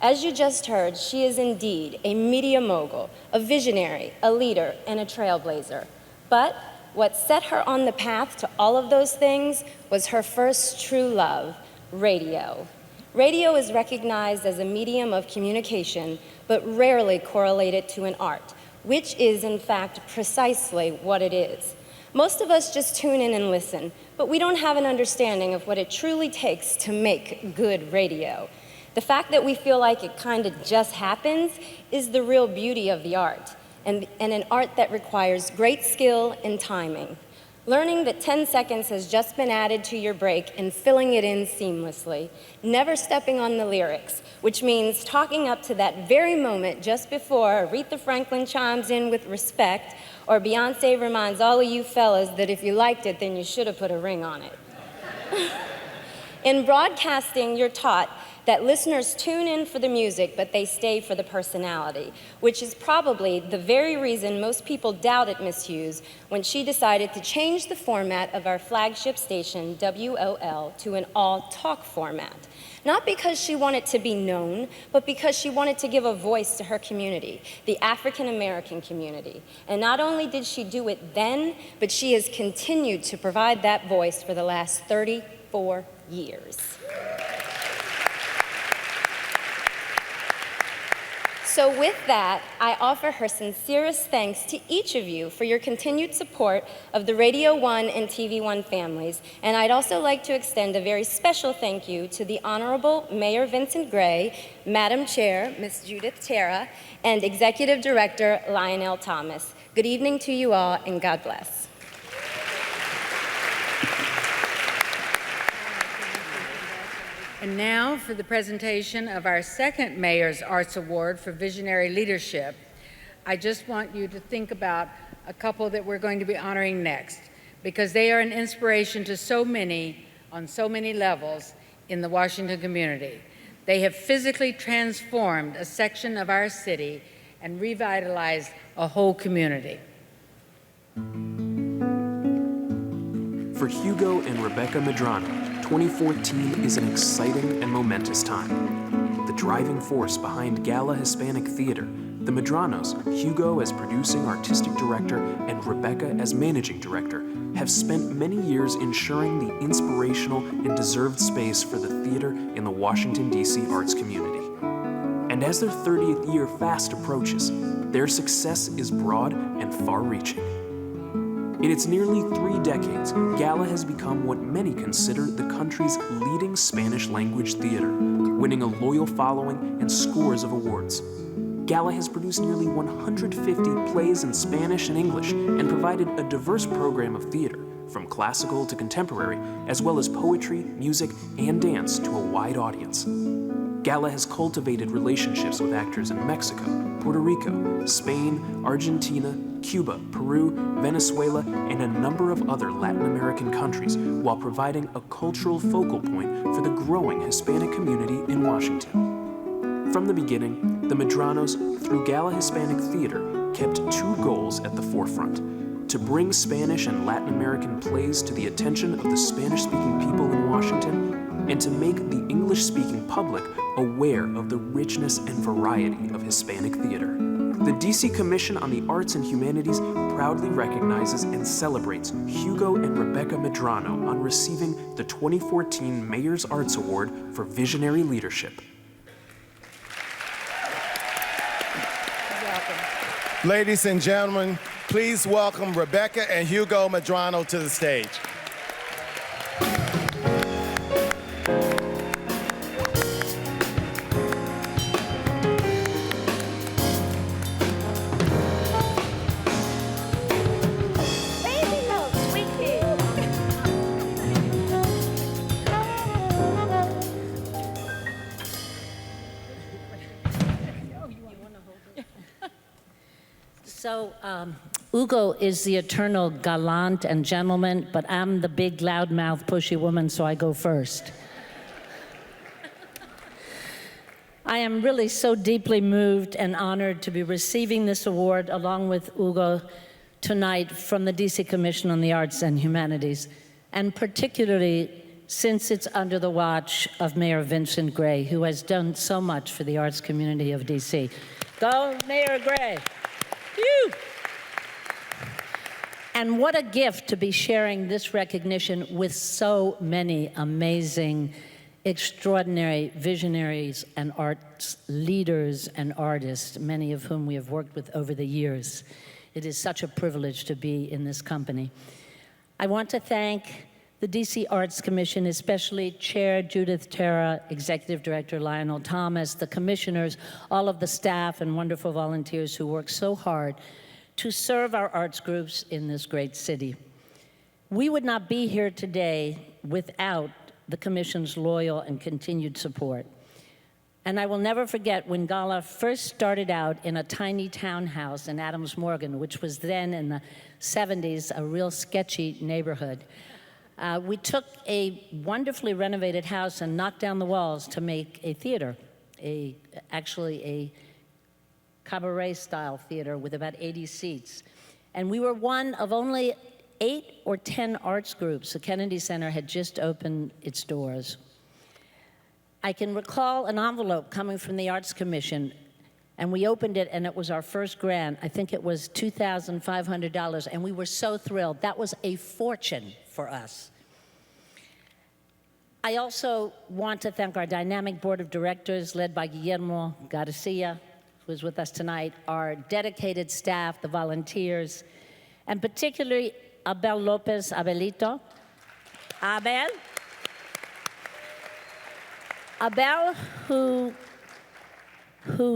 As you just heard, she is indeed a media mogul, a visionary, a leader, and a trailblazer. But what set her on the path to all of those things was her first true love, radio. Radio is recognized as a medium of communication, but rarely correlated to an art, which is in fact precisely what it is. Most of us just tune in and listen, but we don't have an understanding of what it truly takes to make good radio. The fact that we feel like it kind of just happens is the real beauty of the art, and an art that requires great skill and timing. Learning that 10 seconds has just been added to your break and filling it in seamlessly. Never stepping on the lyrics, which means talking up to that very moment just before Aretha Franklin chimes in with respect, or Beyonce reminds all of you fellas that if you liked it, then you should have put a ring on it. In broadcasting, you're taught that listeners tune in for the music, but they stay for the personality, which is probably the very reason most people doubted Miss Hughes when she decided to change the format of our flagship station, WOL, to an all-talk format. Not because she wanted to be known, but because she wanted to give a voice to her community, the African American community. And not only did she do it then, but she has continued to provide that voice for the last 34 years. So with that, I offer her sincerest thanks to each of you for your continued support of the Radio 1 and TV 1 families, and I'd also like to extend a very special thank you to the Honorable Mayor Vincent Gray, Madam Chair, Ms. Judith Terra, and Executive Director Lionel Thomas. Good evening to you all, and God bless. And now for the presentation of our second Mayor's Arts Award for Visionary Leadership. I just want you to think about a couple that we're going to be honoring next, because they are an inspiration to so many on so many levels in the Washington community. They have physically transformed a section of our city and revitalized a whole community. For Hugo and Rebecca Medrano, 2014 is an exciting and momentous time. The driving force behind Gala Hispanic Theater, the Medranos, Hugo as producing artistic director and Rebecca as managing director, have spent many years ensuring the inspirational and deserved space for the theater in the Washington, D.C. arts community. And as their 30th year fast approaches, their success is broad and far-reaching. In its nearly 3 decades, Gala has become what many consider the country's leading Spanish-language theater, winning a loyal following and scores of awards. Gala has produced nearly 150 plays in Spanish and English and provided a diverse program of theater, from classical to contemporary, as well as poetry, music, and dance to a wide audience. Gala has cultivated relationships with actors in Mexico, Puerto Rico, Spain, Argentina, Cuba, Peru, Venezuela, and a number of other Latin American countries, while providing a cultural focal point for the growing Hispanic community in Washington. From the beginning, the Medranos, through Gala Hispanic Theater, kept 2 goals at the forefront: to bring Spanish and Latin American plays to the attention of the Spanish-speaking people in Washington, and to make the English-speaking public aware of the richness and variety of Hispanic theater. The D.C. Commission on the Arts and Humanities proudly recognizes and celebrates Hugo and Rebecca Medrano on receiving the 2014 Mayor's Arts Award for Visionary Leadership. Ladies and gentlemen, please welcome Rebecca and Hugo Medrano to the stage. So, Hugo is the eternal gallant and gentleman, but I'm the big, loudmouth, pushy woman, so I go first. I am really so deeply moved and honored to be receiving this award along with Hugo tonight from the D.C. Commission on the Arts and Humanities, and particularly since it's under the watch of Mayor Vincent Gray, who has done so much for the arts community of D.C. Go, Mayor Gray. Phew. And what a gift to be sharing this recognition with so many amazing, extraordinary visionaries and arts leaders and artists, many of whom we have worked with over the years. It is such a privilege to be in this company. I want to thank the DC Arts Commission, especially Chair Judith Terra, Executive Director Lionel Thomas, the commissioners, all of the staff and wonderful volunteers who work so hard to serve our arts groups in this great city. We would not be here today without the Commission's loyal and continued support. And I will never forget when Gala first started out in a tiny townhouse in Adams Morgan, which was then in the 70s a real sketchy neighborhood. We took a wonderfully renovated house and knocked down the walls to make a theater, actually a cabaret-style theater with about 80 seats. And we were one of only 8 or 10 arts groups. The Kennedy Center had just opened its doors. I can recall an envelope coming from the Arts Commission, and we opened it, and it was our first grant. I think it was $2,500, and we were so thrilled. That was a fortune for us. I also want to thank our dynamic board of directors, led by Guillermo Garcia, who is with us tonight, our dedicated staff, the volunteers, and particularly Abel Lopez, Abelito. Abel, who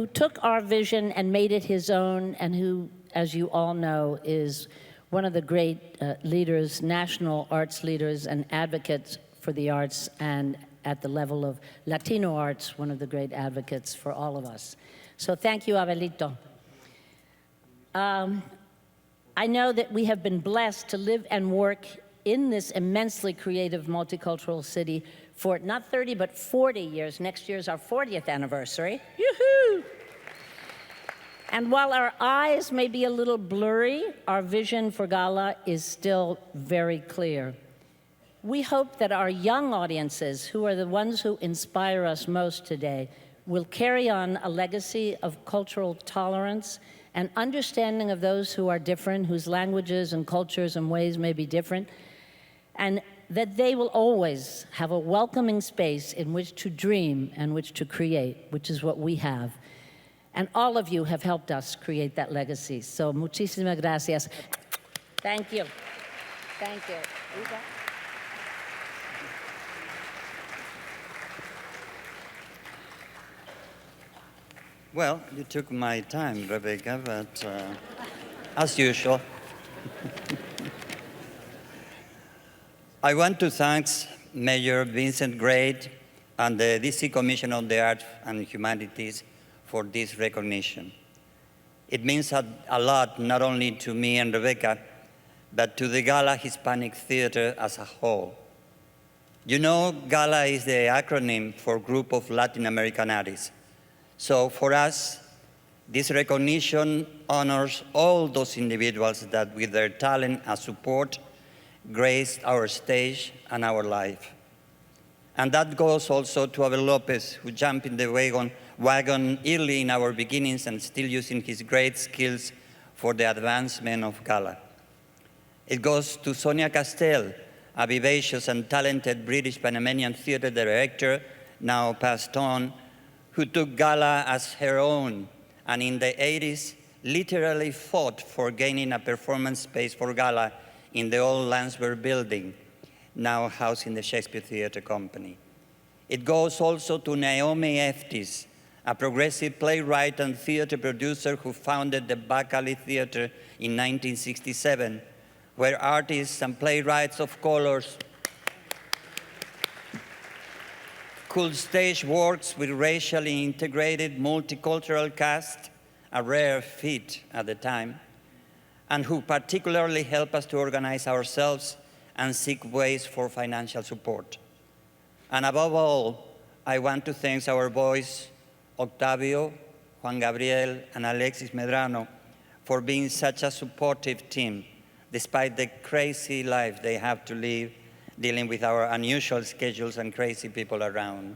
took our vision and made it his own, and who, as you all know, is one of the great leaders, national arts leaders and advocates for the arts, and at the level of Latino arts, one of the great advocates for all of us. So thank you, Abelito. I know that we have been blessed to live and work in this immensely creative, multicultural city for not 30, but 40 years. Next year's our 40th anniversary. Yoo-hoo! And while our eyes may be a little blurry, our vision for Gala is still very clear. We hope that our young audiences, who are the ones who inspire us most today, will carry on a legacy of cultural tolerance and understanding of those who are different, whose languages and cultures and ways may be different, and that they will always have a welcoming space in which to dream and which to create, which is what we have. And all of you have helped us create that legacy. So muchísimas gracias. Thank you. Thank you. Well, you took my time, Rebecca, but as usual. I want to thank Mayor Vincent Gray and the DC Commission on the Arts and Humanities for this recognition. It means a lot, not only to me and Rebecca, but to the Gala Hispanic Theater as a whole. You know, Gala is the acronym for Group of Latin American Artists. So for us, this recognition honors all those individuals that with their talent and support graced our stage and our life. And that goes also to Abel Lopez, who jumped in the wagon early in our beginnings and still using his great skills for the advancement of Gala. It goes to Sonia Castell, a vivacious and talented British Panamanian theater director, now passed on, who took Gala as her own, and in the 80s literally fought for gaining a performance space for Gala in the old Landsberg building, now housing the Shakespeare Theatre Company. It goes also to Naomi Eftis, a progressive playwright and theater producer who founded the Bacali Theatre in 1967, where artists and playwrights of colors could stage works with racially integrated multicultural cast, a rare feat at the time, and who particularly helped us to organize ourselves and seek ways for financial support. And above all, I want to thank our boys, Octavio, Juan Gabriel, and Alexis Medrano, for being such a supportive team, despite the crazy life they have to live, dealing with our unusual schedules and crazy people around.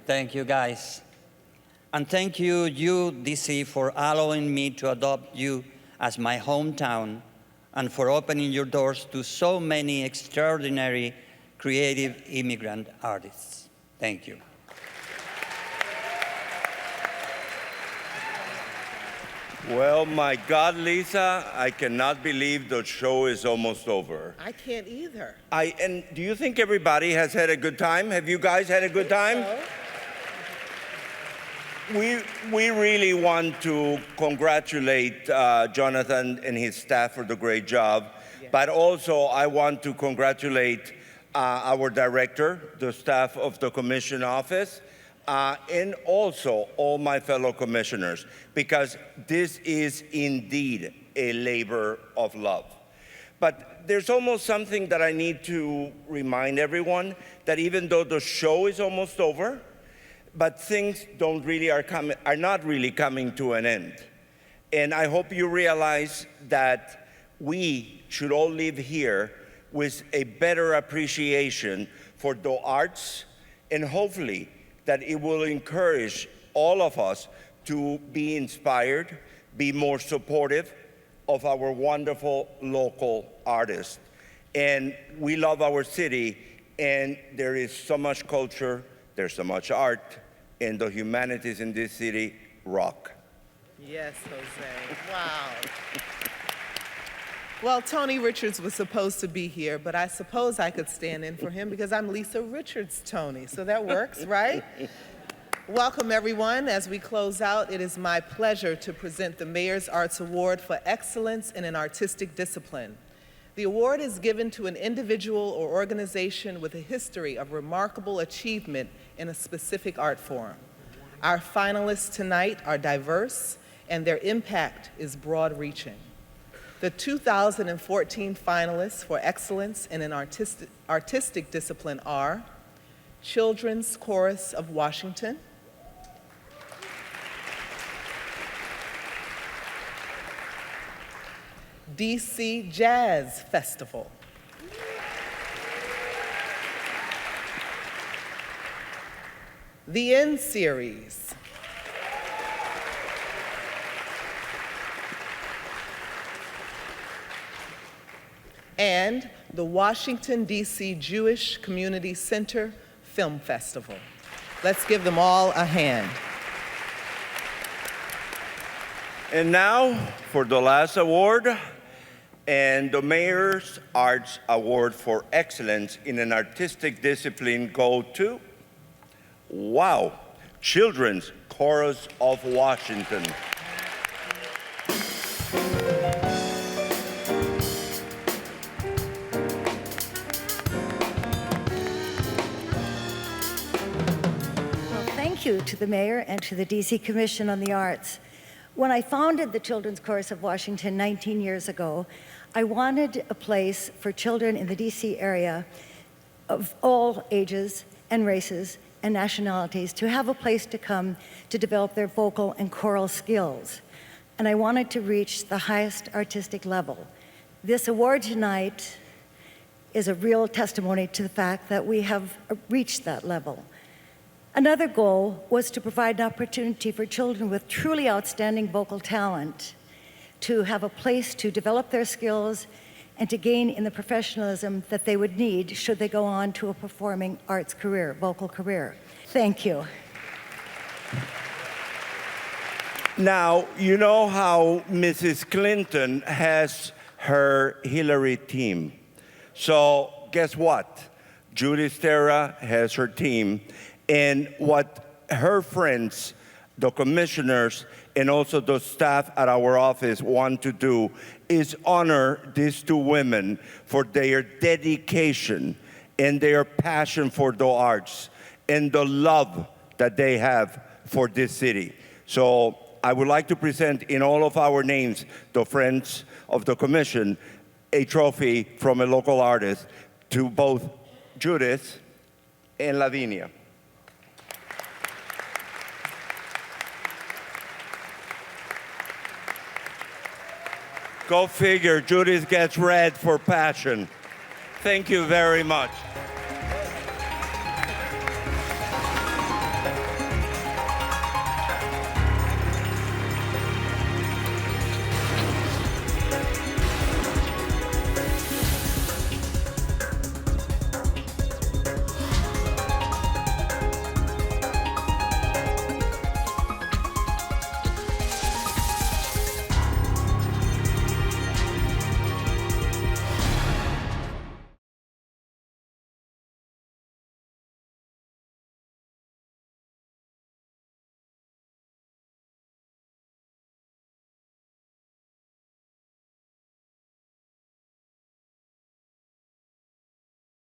Thank you, guys. And thank you, DC, for allowing me to adopt you as my hometown and for opening your doors to so many extraordinary creative immigrant artists. Thank you. Well, my God, Lisa, I cannot believe the show is almost over. I can't either. And do you think everybody has had a good time? Have you guys had a good time? So. We really want to congratulate Jonathan and his staff for the great job, but also I want to congratulate our director, the staff of the commission office, and also all my fellow commissioners, because this is indeed a labor of love. But there's almost something that I need to remind everyone, that even though the show is almost over, but things are not really coming to an end. And I hope you realize that we should all live here with a better appreciation for the arts, and hopefully that it will encourage all of us to be inspired, be more supportive of our wonderful local artists. And we love our city, and there is so much culture, there's so much art, and the humanities in this city rock. Yes, Jose. Wow. Well, Tony Richards was supposed to be here, but I suppose I could stand in for him because I'm Lisa Richards' Tony, so that works, right? Welcome, everyone. As we close out, it is my pleasure to present the Mayor's Arts Award for Excellence in an Artistic Discipline. The award is given to an individual or organization with a history of remarkable achievement in a specific art form. Our finalists tonight are diverse, and their impact is broad-reaching. The 2014 finalists for excellence in an artistic discipline are Children's Chorus of Washington, DC Jazz Festival, the N Series, and the Washington, D.C. Jewish Community Center Film Festival. Let's give them all a hand. And now for the last award, and the Mayor's Arts Award for Excellence in an Artistic Discipline go to, wow, Children's Chorus of Washington. Thank you to the Mayor and to the DC Commission on the Arts. When I founded the Children's Chorus of Washington 19 years ago, I wanted a place for children in the DC area of all ages and races and nationalities to have a place to come to develop their vocal and choral skills. And I wanted to reach the highest artistic level. This award tonight is a real testimony to the fact that we have reached that level. Another goal was to provide an opportunity for children with truly outstanding vocal talent to have a place to develop their skills and to gain in the professionalism that they would need should they go on to a performing arts career, vocal career. Thank you. Now, you know how Mrs. Clinton has her Hillary team. So guess what? Judith Terra has her team. And what her friends, the commissioners, and also the staff at our office want to do is honor these two women for their dedication and their passion for the arts and the love that they have for this city. So I would like to present in all of our names, the friends of the commission, a trophy from a local artist to both Judith and Lavinia. Go figure, Judith gets red for passion. Thank you very much.